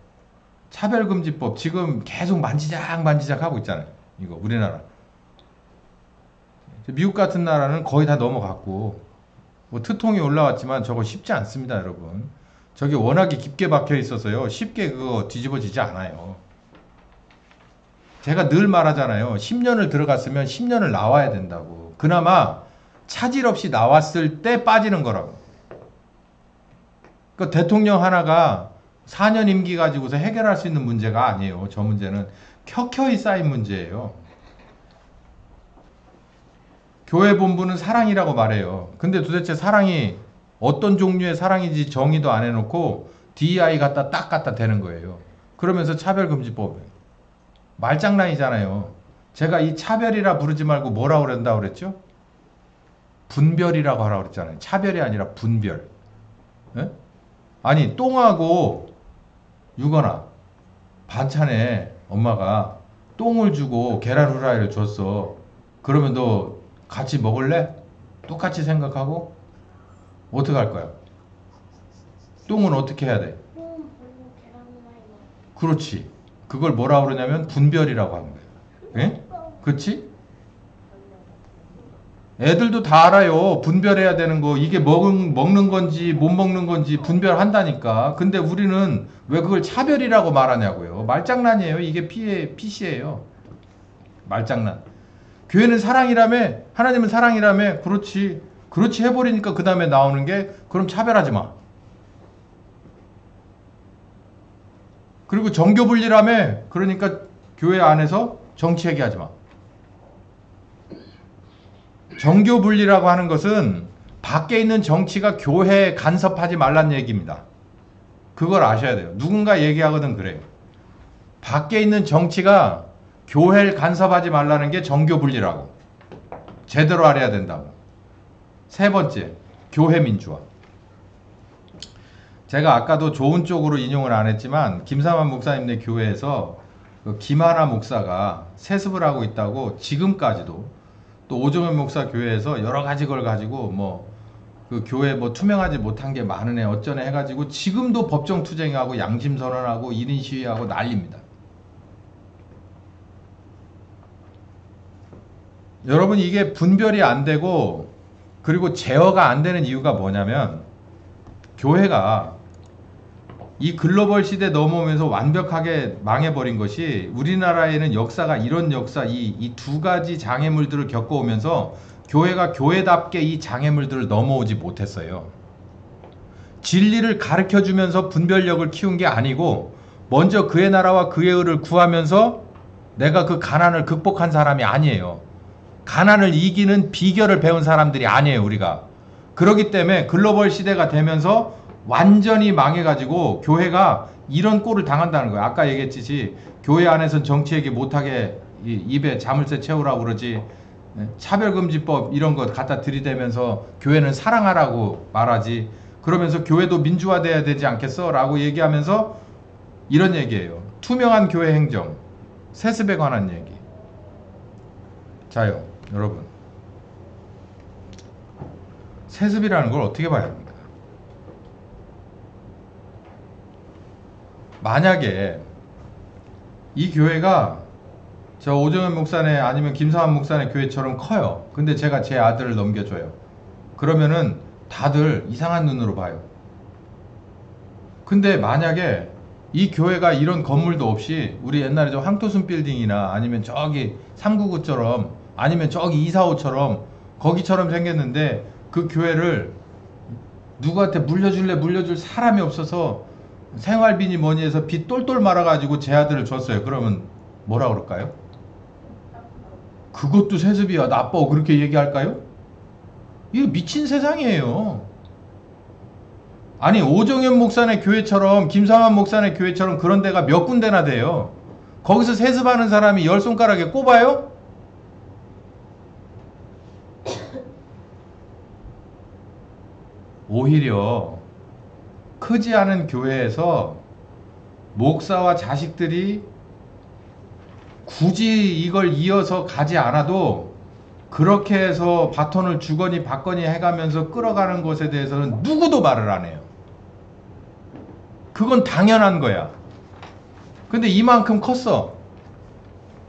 S1: 차별금지법 지금 계속 만지작 하고 있잖아요. 이거 우리나라. 미국 같은 나라는 거의 다 넘어갔고 뭐 트통이 올라왔지만 저거 쉽지 않습니다, 여러분. 저게 워낙에 깊게 박혀 있어서요. 쉽게 그거 뒤집어지지 않아요. 제가 늘 말하잖아요. 10년을 들어갔으면 10년을 나와야 된다고. 그나마 차질 없이 나왔을 때 빠지는 거라고. 그 대통령 하나가 4년 임기 가지고서 해결할 수 있는 문제가 아니에요. 저 문제는 켜켜이 쌓인 문제예요. 교회 본부는 사랑이라고 말해요. 근데 도대체 사랑이 어떤 종류의 사랑인지 정의도 안 해놓고 DEI 딱 갖다 대는 거예요. 그러면서 차별금지법. 말장난이잖아요. 제가 이 차별이라 부르지 말고 뭐라고 그런다고 그랬죠? 분별이라고 하라고 그랬잖아요. 차별이 아니라 분별. 에? 아니 똥하고 유거나 반찬에 엄마가 똥을 주고 계란 후라이를 줬어. 그러면 너 같이 먹을래? 똑같이 생각하고 어떻게 할 거야? 똥은 어떻게 해야 돼? 그렇지. 그걸 뭐라고 그러냐면 분별이라고 하는 거예요. 예? 그렇지? 애들도 다 알아요. 분별해야 되는 거. 이게 먹는 건지 못 먹는 건지 분별한다니까. 근데 우리는 왜 그걸 차별이라고 말하냐고요. 말장난이에요. 이게 PC예요. 말장난. 교회는 사랑이라며? 하나님은 사랑이라며? 그렇지. 그렇지 해버리니까 그 다음에 나오는 게 그럼 차별하지 마. 그리고 정교분리라며? 그러니까 교회 안에서 정치 얘기하지 마. 정교분리라고 하는 것은 밖에 있는 정치가 교회에 간섭하지 말란 얘기입니다. 그걸 아셔야 돼요. 누군가 얘기하거든 그래요. 밖에 있는 정치가 교회를 간섭하지 말라는 게 정교분리라고. 제대로 알아야 된다고. 세 번째, 교회 민주화. 제가 아까도 좋은 쪽으로 인용을 안 했지만 김삼환 목사님네 교회에서 그 김하나 목사가 세습을 하고 있다고 지금까지도 또 오정현 목사 교회에서 여러 가지 걸 가지고 뭐 그 교회 뭐 투명하지 못한 게 많으네 어쩌네 해가지고 지금도 법정 투쟁하고 양심 선언하고 1인 시위하고 난립니다. 여러분 이게 분별이 안 되고 그리고 제어가 안 되는 이유가 뭐냐면 교회가 이 글로벌 시대 넘어오면서 완벽하게 망해버린 것이 우리나라에는 역사가 이런 역사 이 두 가지 장애물들을 겪어오면서 교회가 교회답게 이 장애물들을 넘어오지 못했어요. 진리를 가르쳐주면서 분별력을 키운 게 아니고 먼저 그의 나라와 그의 의를 구하면서 내가 그 가난을 극복한 사람이 아니에요. 가난을 이기는 비결을 배운 사람들이 아니에요. 우리가. 그렇기 때문에 글로벌 시대가 되면서 완전히 망해가지고 교회가 이런 꼴을 당한다는 거예요. 아까 얘기했듯이 교회 안에서는 정치 얘기 못하게 입에 자물쇠 채우라고 그러지 차별금지법 이런 거 갖다 들이대면서 교회는 사랑하라고 말하지 그러면서 교회도 민주화돼야 되지 않겠어? 라고 얘기하면서 이런 얘기예요. 투명한 교회 행정, 세습에 관한 얘기. 자요 여러분 세습이라는 걸 어떻게 봐야 합니까? 만약에 이 교회가 저 오정현 목사네 아니면 김사환 목사네 교회처럼 커요. 근데 제가 제 아들을 넘겨줘요. 그러면은 다들 이상한 눈으로 봐요. 근데 만약에 이 교회가 이런 건물도 없이 우리 옛날에 저 황토순 빌딩이나 아니면 저기 399처럼 아니면 저기 245처럼 거기처럼 생겼는데 그 교회를 누구한테 물려줄 사람이 없어서 생활비니 뭐니 해서 빚 똘똘 말아가지고 제 아들을 줬어요. 그러면 뭐라 그럴까요? 그것도 세습이야 나빠 그렇게 얘기할까요? 이거 미친 세상이에요. 아니 오정현 목사네 교회처럼 김상환 목사네 교회처럼 그런 데가 몇 군데나 돼요. 거기서 세습하는 사람이 10손가락에 꼽아요? 오히려 크지 않은 교회에서 목사와 자식들이 굳이 이걸 이어서 가지 않아도 그렇게 해서 바톤을 주거니 받거니 해가면서 끌어가는 것에 대해서는 누구도 말을 안 해요. 그건 당연한 거야. 근데 이만큼 컸어.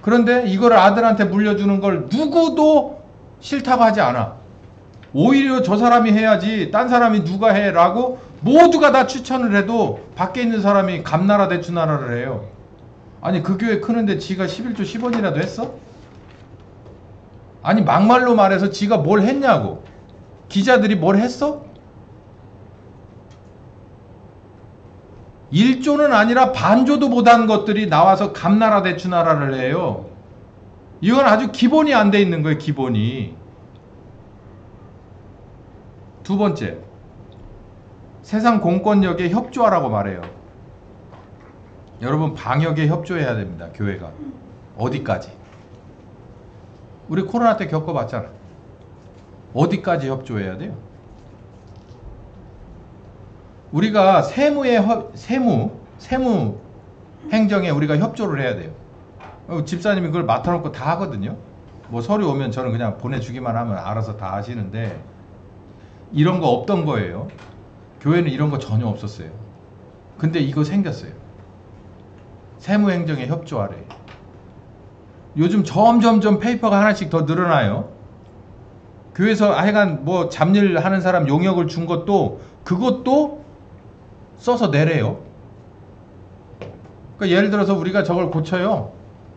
S1: 그런데 이걸 아들한테 물려주는 걸 누구도 싫다고 하지 않아. 오히려 저 사람이 해야지 딴 사람이 누가 해 라고 모두가 다 추천을 해도 밖에 있는 사람이 감나라 대추나라를 해요. 아니 그 교회 크는데 지가 11조 10원이라도 했어? 아니 막말로 말해서 지가 뭘 했냐고. 기자들이 뭘 했어? 1조는 아니라 반조도 못한 것들이 나와서 감나라 대추나라를 해요. 이건 아주 기본이 안 돼 있는 거예요. 기본이. 두 번째, 세상 공권력에 협조하라고 말해요. 여러분 방역에 협조해야 됩니다. 교회가. 어디까지? 우리 코로나 때 겪어봤잖아. 어디까지 협조해야 돼요? 우리가 세무 행정에 우리가 협조를 해야 돼요. 집사님이 그걸 맡아놓고 다 하거든요. 뭐 서류 오면 저는 그냥 보내주기만 하면 알아서 다 하시는데 이런 거 없던 거예요. 교회는 이런 거 전혀 없었어요. 근데 이거 생겼어요. 세무행정에 협조하래. 요즘 점점점 페이퍼가 하나씩 더 늘어나요. 교회에서 하여간 뭐 잡일 하는 사람 용역을 준 것도 그것도 써서 내래요. 그러니까 예를 들어서 우리가 저걸 고쳐요.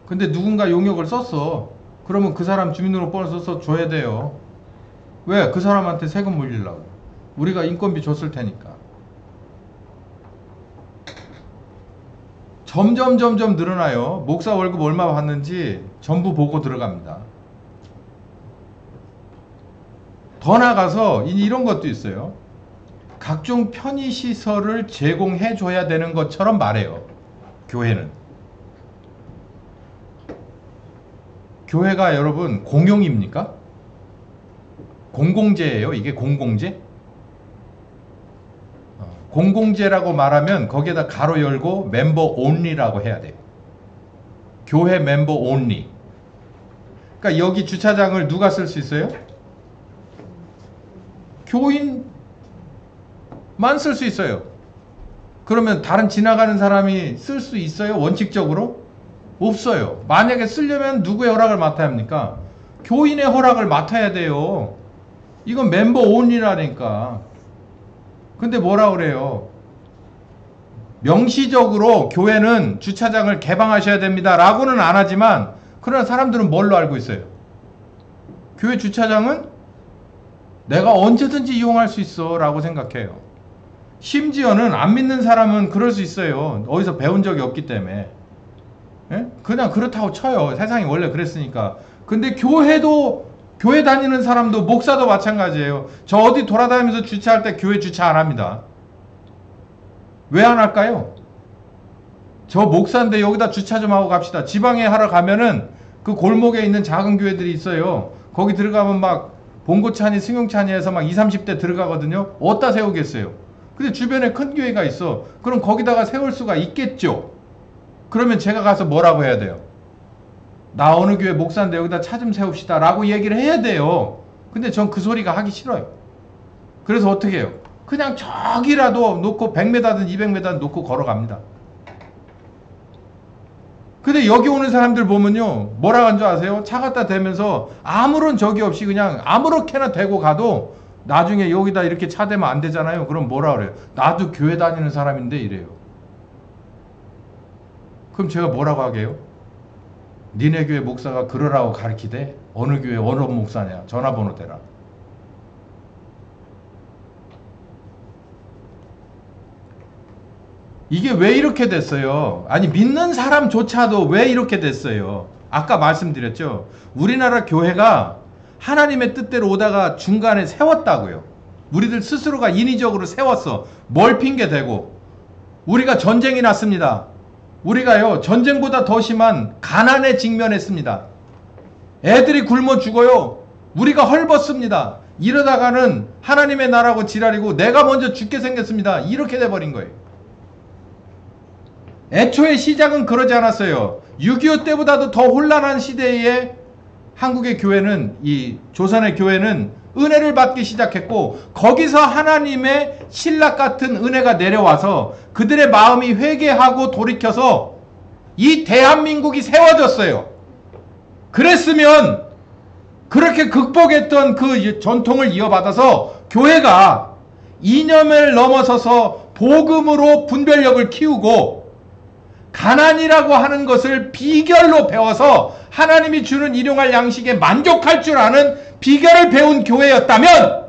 S1: 근데 누군가 용역을 썼어. 그러면 그 사람 주민등록번호 써서 줘야 돼요. 왜? 그 사람한테 세금 물리려고. 우리가 인건비 줬을 테니까. 점점 늘어나요. 목사 월급 얼마 받는지 전부 보고 들어갑니다. 더 나가서 이런 것도 있어요. 각종 편의시설을 제공해 줘야 되는 것처럼 말해요. 교회는. 교회가 여러분 공용입니까? 공공재예요? 이게 공공재? 공공재라고 말하면 거기에다 가로 열고 멤버 온리라고 해야 돼요. 교회 멤버 온리. 그러니까 여기 주차장을 누가 쓸 수 있어요? 교인만 쓸 수 있어요. 그러면 다른 지나가는 사람이 쓸 수 있어요? 원칙적으로? 없어요. 만약에 쓰려면 누구의 허락을 맡아야 합니까? 교인의 허락을 맡아야 돼요. 이건 멤버 온리라니까. 근데 뭐라 그래요? 명시적으로 교회는 주차장을 개방하셔야 됩니다 라고는 안 하지만 그러나 사람들은 뭘로 알고 있어요? 교회 주차장은 내가 언제든지 이용할 수 있어 라고 생각해요. 심지어는 안 믿는 사람은 그럴 수 있어요. 어디서 배운 적이 없기 때문에. 예? 그냥 그렇다고 쳐요. 세상이 원래 그랬으니까. 근데 교회 다니는 사람도 목사도 마찬가지예요. 저 어디 돌아다니면서 주차할 때 교회 주차 안 합니다. 왜 안 할까요? 저 목사인데 여기다 주차 좀 하고 갑시다. 지방에 하러 가면은 그 골목에 있는 작은 교회들이 있어요. 거기 들어가면 막 봉고차니 승용차니 해서 막 20, 30대 들어가거든요. 어디다 세우겠어요? 근데 주변에 큰 교회가 있어. 그럼 거기다가 세울 수가 있겠죠. 그러면 제가 가서 뭐라고 해야 돼요? 나 어느 교회 목사인데 여기다 차 좀 세웁시다 라고 얘기를 해야 돼요. 근데 전 그 소리가 하기 싫어요. 그래서 어떻게 해요? 그냥 저기라도 놓고 100m든 200m든 놓고 걸어갑니다. 근데 여기 오는 사람들 보면요 뭐라 한 줄 아세요? 차 갖다 대면서 아무런 적이 없이 그냥 아무렇게나 대고 가도 나중에 여기다 이렇게 차 대면 안 되잖아요. 그럼 뭐라 그래요? 나도 교회 다니는 사람인데 이래요. 그럼 제가 뭐라고 하게요? 니네 교회 목사가 그러라고 가르치대? 어느 교회 어느 목사냐? 전화번호 대라. 이게 왜 이렇게 됐어요? 아니 믿는 사람조차도 왜 이렇게 됐어요? 아까 말씀드렸죠. 우리나라 교회가 하나님의 뜻대로 오다가 중간에 세웠다고요. 우리들 스스로가 인위적으로 세웠어. 뭘 핑계대고. 우리가 전쟁이 났습니다. 우리가요 전쟁보다 더 심한 가난에 직면했습니다. 애들이 굶어 죽어요. 우리가 헐벗습니다. 이러다가는 하나님의 나라고 지랄이고 내가 먼저 죽게 생겼습니다. 이렇게 돼버린 거예요. 애초에 시작은 그러지 않았어요. 6.25 때보다도 더 혼란한 시대에 한국의 교회는, 이 조선의 교회는 은혜를 받기 시작했고, 거기서 하나님의 신락 같은 은혜가 내려와서 그들의 마음이 회개하고 돌이켜서 이 대한민국이 세워졌어요. 그랬으면 그렇게 극복했던 그 전통을 이어받아서 교회가 이념을 넘어서서 복음으로 분별력을 키우고 가난이라고 하는 것을 비결로 배워서 하나님이 주는 일용할 양식에 만족할 줄 아는 비결을 배운 교회였다면,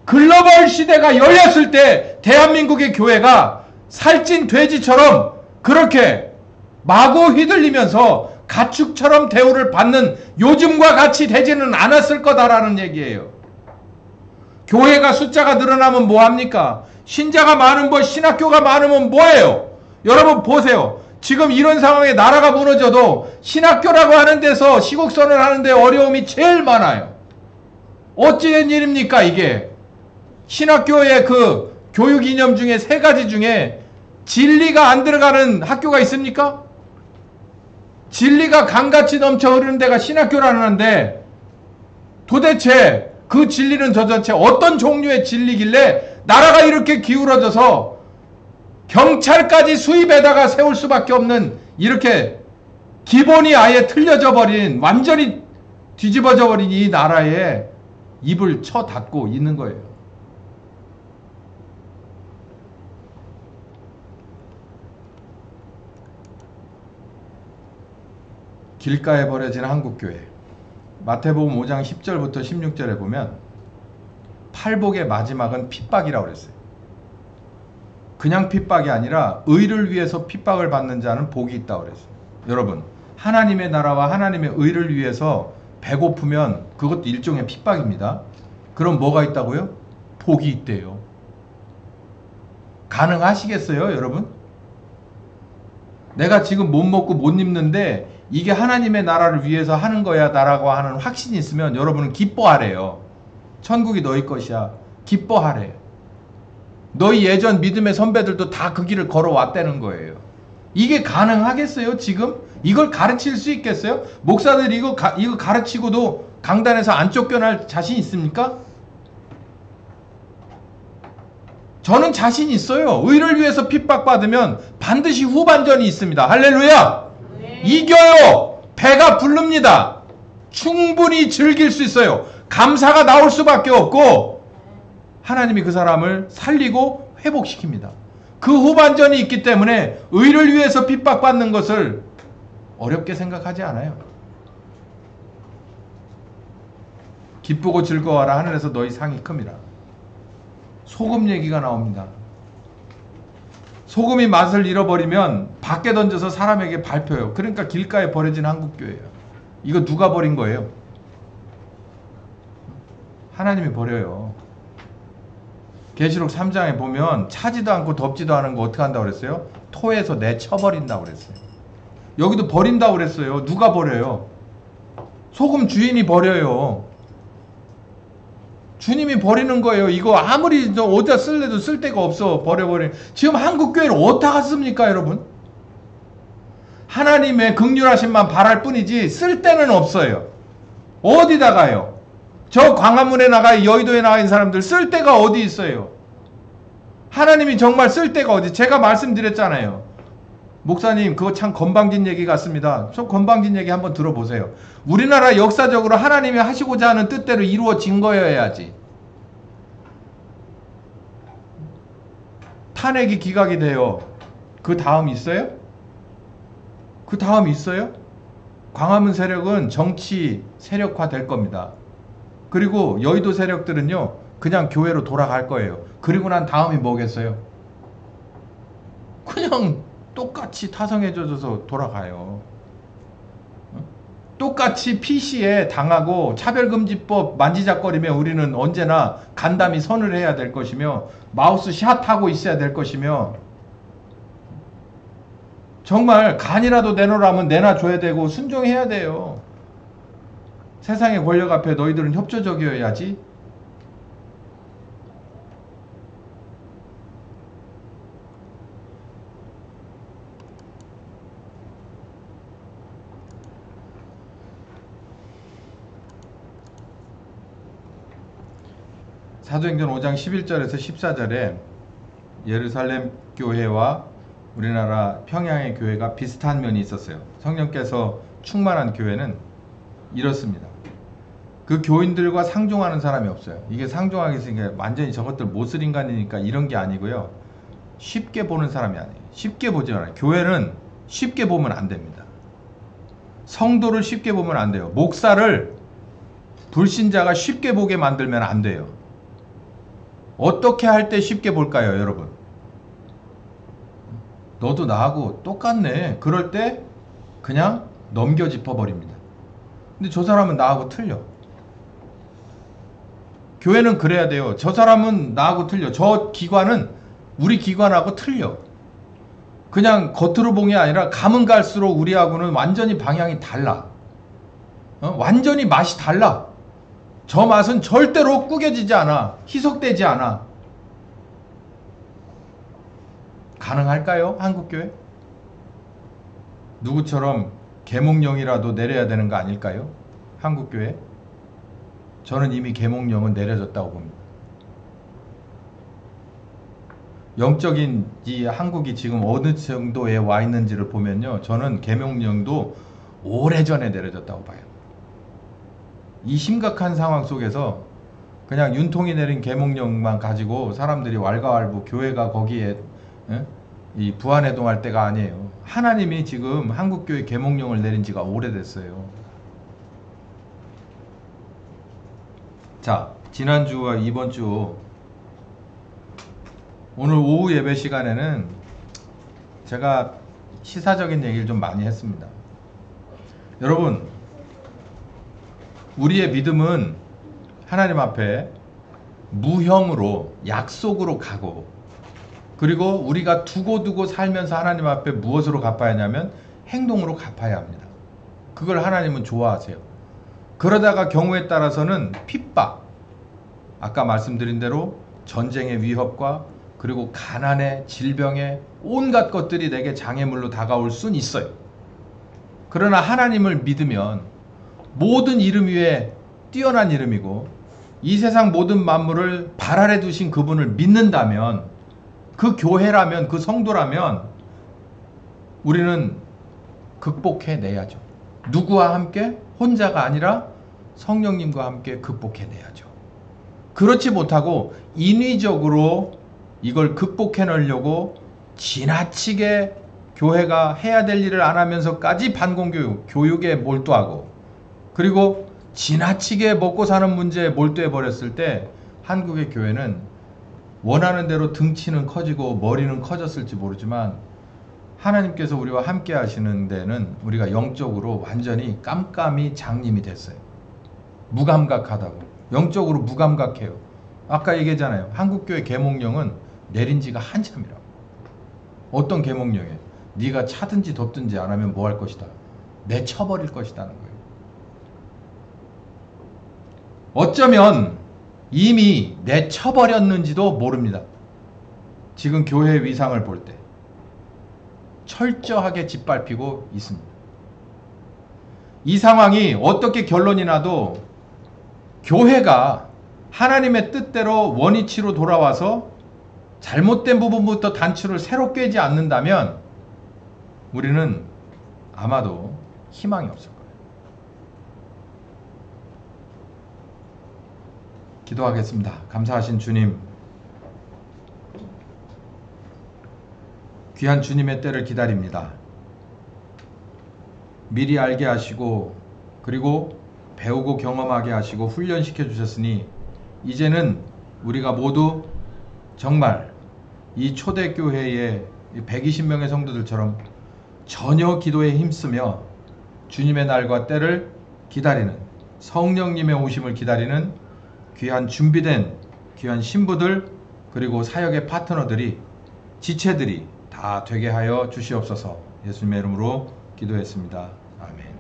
S1: 글로벌 시대가 열렸을 때 대한민국의 교회가 살찐 돼지처럼 그렇게 마구 휘둘리면서 가축처럼 대우를 받는 요즘과 같이 되지는 않았을 거다라는 얘기예요. 교회가 숫자가 늘어나면 뭐합니까? 신자가 많은 신학교가 많으면 뭐예요? 여러분 보세요. 지금 이런 상황에 나라가 무너져도 신학교라고 하는 데서 시국선을 하는데 어려움이 제일 많아요. 어찌된 일입니까 이게? 신학교의 그 교육 이념 중에 3가지 중에 진리가 안 들어가는 학교가 있습니까? 진리가 강같이 넘쳐 흐르는 데가 신학교라는데, 도대체 그 진리는 도대체 어떤 종류의 진리길래 나라가 이렇게 기울어져서 경찰까지 수입에다가 세울 수밖에 없는, 이렇게 기본이 아예 틀려져 버린, 완전히 뒤집어져 버린 이 나라에 입을 쳐 닫고 있는 거예요. 길가에 버려진 한국교회. 마태복음 5장 10절부터 16절에 보면 팔복의 마지막은 핍박이라고 그랬어요. 그냥 핍박이 아니라 의를 위해서 핍박을 받는 자는 복이 있다고 그랬어요. 여러분, 하나님의 나라와 하나님의 의를 위해서 배고프면 그것도 일종의 핍박입니다. 그럼 뭐가 있다고요? 복이 있대요. 가능하시겠어요, 여러분? 내가 지금 못 먹고 못 입는데 이게 하나님의 나라를 위해서 하는 거야 나라고 하는 확신이 있으면 여러분은 기뻐하래요. 천국이 너희 것이야. 기뻐하래. 너희 예전 믿음의 선배들도 다 그 길을 걸어왔다는 거예요. 이게 가능하겠어요 지금? 이걸 가르칠 수 있겠어요? 목사들이 이거 가르치고도 강단에서 안 쫓겨날 자신 있습니까? 저는 자신 있어요. 의를 위해서 핍박받으면 반드시 후반전이 있습니다. 할렐루야! 네. 이겨요! 배가 부릅니다. 충분히 즐길 수 있어요. 감사가 나올 수밖에 없고 하나님이 그 사람을 살리고 회복시킵니다. 그 후반전이 있기 때문에 의를 위해서 핍박받는 것을 어렵게 생각하지 않아요. 기쁘고 즐거워하라. 하늘에서 너희 상이 큽니다. 소금 얘기가 나옵니다. 소금이 맛을 잃어버리면 밖에 던져서 사람에게 밟혀요. 그러니까 길가에 버려진 한국교회예요. 이거 누가 버린 거예요? 하나님이 버려요. 계시록 3장에 보면 차지도 않고 덥지도 않은 거 어떻게 한다고 그랬어요? 토에서 내쳐버린다고 그랬어요. 여기도 버린다고 그랬어요. 누가 버려요? 소금 주인이 버려요. 주님이 버리는 거예요. 이거 아무리 어디다 쓸래도 쓸 데가 없어. 버려버린. 지금 한국교회를 어디다가 씁니까 여러분? 하나님의 긍휼하심만 바랄 뿐이지 쓸 데는 없어요. 어디다가요? 저 광화문에 나가 여의도에 나가 있는 사람들 쓸 데가 어디 있어요? 하나님이 정말 쓸 데가 어디? 제가 말씀드렸잖아요. 목사님 그거 참 건방진 얘기 같습니다. 저 건방진 얘기 한번 들어보세요. 우리나라 역사적으로 하나님이 하시고자 하는 뜻대로 이루어진 거여야지. 탄핵이 기각이 돼요. 그 다음 있어요? 그 다음 있어요? 광화문 세력은 정치 세력화 될 겁니다. 그리고 여의도 세력들은요 그냥 교회로 돌아갈 거예요. 그리고 난 다음이 뭐겠어요? 그냥 똑같이 타성해져서 돌아가요. 똑같이 PC에 당하고 차별금지법 만지작거리며 우리는 언제나 간담이 선을 해야 될 것이며 마우스 샷하고 있어야 될 것이며 정말 간이라도 내놓으라면 내놔줘야 되고 순종해야 돼요. 세상의 권력 앞에 너희들은 협조적이어야지. 사도행전 5장 11절에서 14절에 예루살렘 교회와 우리나라 평양의 교회가 비슷한 면이 있었어요. 성령께서 충만한 교회는 이렇습니다. 그 교인들과 상종하는 사람이 없어요. 이게 상종하기 있으니까 완전히 저것들 못쓸 인간이니까 이런 게 아니고요. 쉽게 보는 사람이 아니에요. 쉽게 보지 않아요. 교회는 쉽게 보면 안 됩니다. 성도를 쉽게 보면 안 돼요. 목사를 불신자가 쉽게 보게 만들면 안 돼요. 어떻게 할 때 쉽게 볼까요, 여러분? 너도 나하고 똑같네. 그럴 때 그냥 넘겨 짚어버립니다. 근데 저 사람은 나하고 틀려. 교회는 그래야 돼요. 저 사람은 나하고 틀려. 저 기관은 우리 기관하고 틀려. 그냥 겉으로 본 게 아니라 가면 갈수록 우리하고는 완전히 방향이 달라. 완전히 맛이 달라. 저 맛은 절대로 구겨지지 않아. 희석되지 않아. 가능할까요? 한국교회? 누구처럼 계몽령이라도 내려야 되는 거 아닐까요? 한국교회? 저는 이미 계몽령은 내려졌다고 봅니다. 영적인 이 한국이 지금 어느 정도에 와 있는지를 보면요, 저는 계몽령도 오래전에 내려졌다고 봐요. 이 심각한 상황 속에서 그냥 윤통이 내린 계몽령만 가지고 사람들이 왈가왈부 교회가 거기에 이 부안해동할 때가 아니에요. 하나님이 지금 한국교회 계몽령을 내린 지가 오래됐어요. 자, 지난주와 이번주 오늘 오후 예배 시간에는 제가 시사적인 얘기를 좀 많이 했습니다. 여러분, 우리의 믿음은 하나님 앞에 무형으로 약속으로 가고, 그리고 우리가 두고두고 살면서 하나님 앞에 무엇으로 갚아야 하냐면 행동으로 갚아야 합니다. 그걸 하나님은 좋아하세요. 그러다가 경우에 따라서는 핍박, 아까 말씀드린 대로 전쟁의 위협과 그리고 가난의 질병의 온갖 것들이 내게 장애물로 다가올 순 있어요. 그러나 하나님을 믿으면 모든 이름 위에 뛰어난 이름이고 이 세상 모든 만물을 발 아래 두신 그분을 믿는다면, 그 교회라면, 그 성도라면 우리는 극복해내야죠. 누구와 함께? 혼자가 아니라 성령님과 함께 극복해내야죠. 그렇지 못하고 인위적으로 이걸 극복해내려고 지나치게 교회가 해야 될 일을 안 하면서까지 반공교육, 교육에 몰두하고, 그리고 지나치게 먹고 사는 문제에 몰두해 버렸을 때 한국의 교회는 원하는 대로 등치는 커지고 머리는 커졌을지 모르지만 하나님께서 우리와 함께 하시는 데는 우리가 영적으로 완전히 깜깜이 장님이 됐어요. 무감각하다고. 영적으로 무감각해요. 아까 얘기했잖아요. 한국교회 계몽령은 내린 지가 한참이라고. 어떤 계몽령이에요? 네가 차든지 덥든지 안 하면 뭐 할 것이다? 내쳐버릴 것이다는 거예요. 어쩌면 이미 내쳐버렸는지도 모릅니다. 지금 교회의 위상을 볼 때 철저하게 짓밟히고 있습니다. 이 상황이 어떻게 결론이 나도 교회가 하나님의 뜻대로 원위치로 돌아와서 잘못된 부분부터 단추를 새로 꿰지 않는다면 우리는 아마도 희망이 없을 거예요. 기도하겠습니다. 감사하신 주님, 귀한 주님의 때를 기다립니다. 미리 알게 하시고 그리고 배우고 경험하게 하시고 훈련시켜 주셨으니 이제는 우리가 모두 정말 이 초대교회의 120명의 성도들처럼 전혀 기도에 힘쓰며 주님의 날과 때를 기다리는, 성령님의 오심을 기다리는 귀한 준비된 귀한 신부들, 그리고 사역의 파트너들이, 지체들이 다 되게 하여 주시옵소서. 예수님의 이름으로 기도했습니다. 아멘.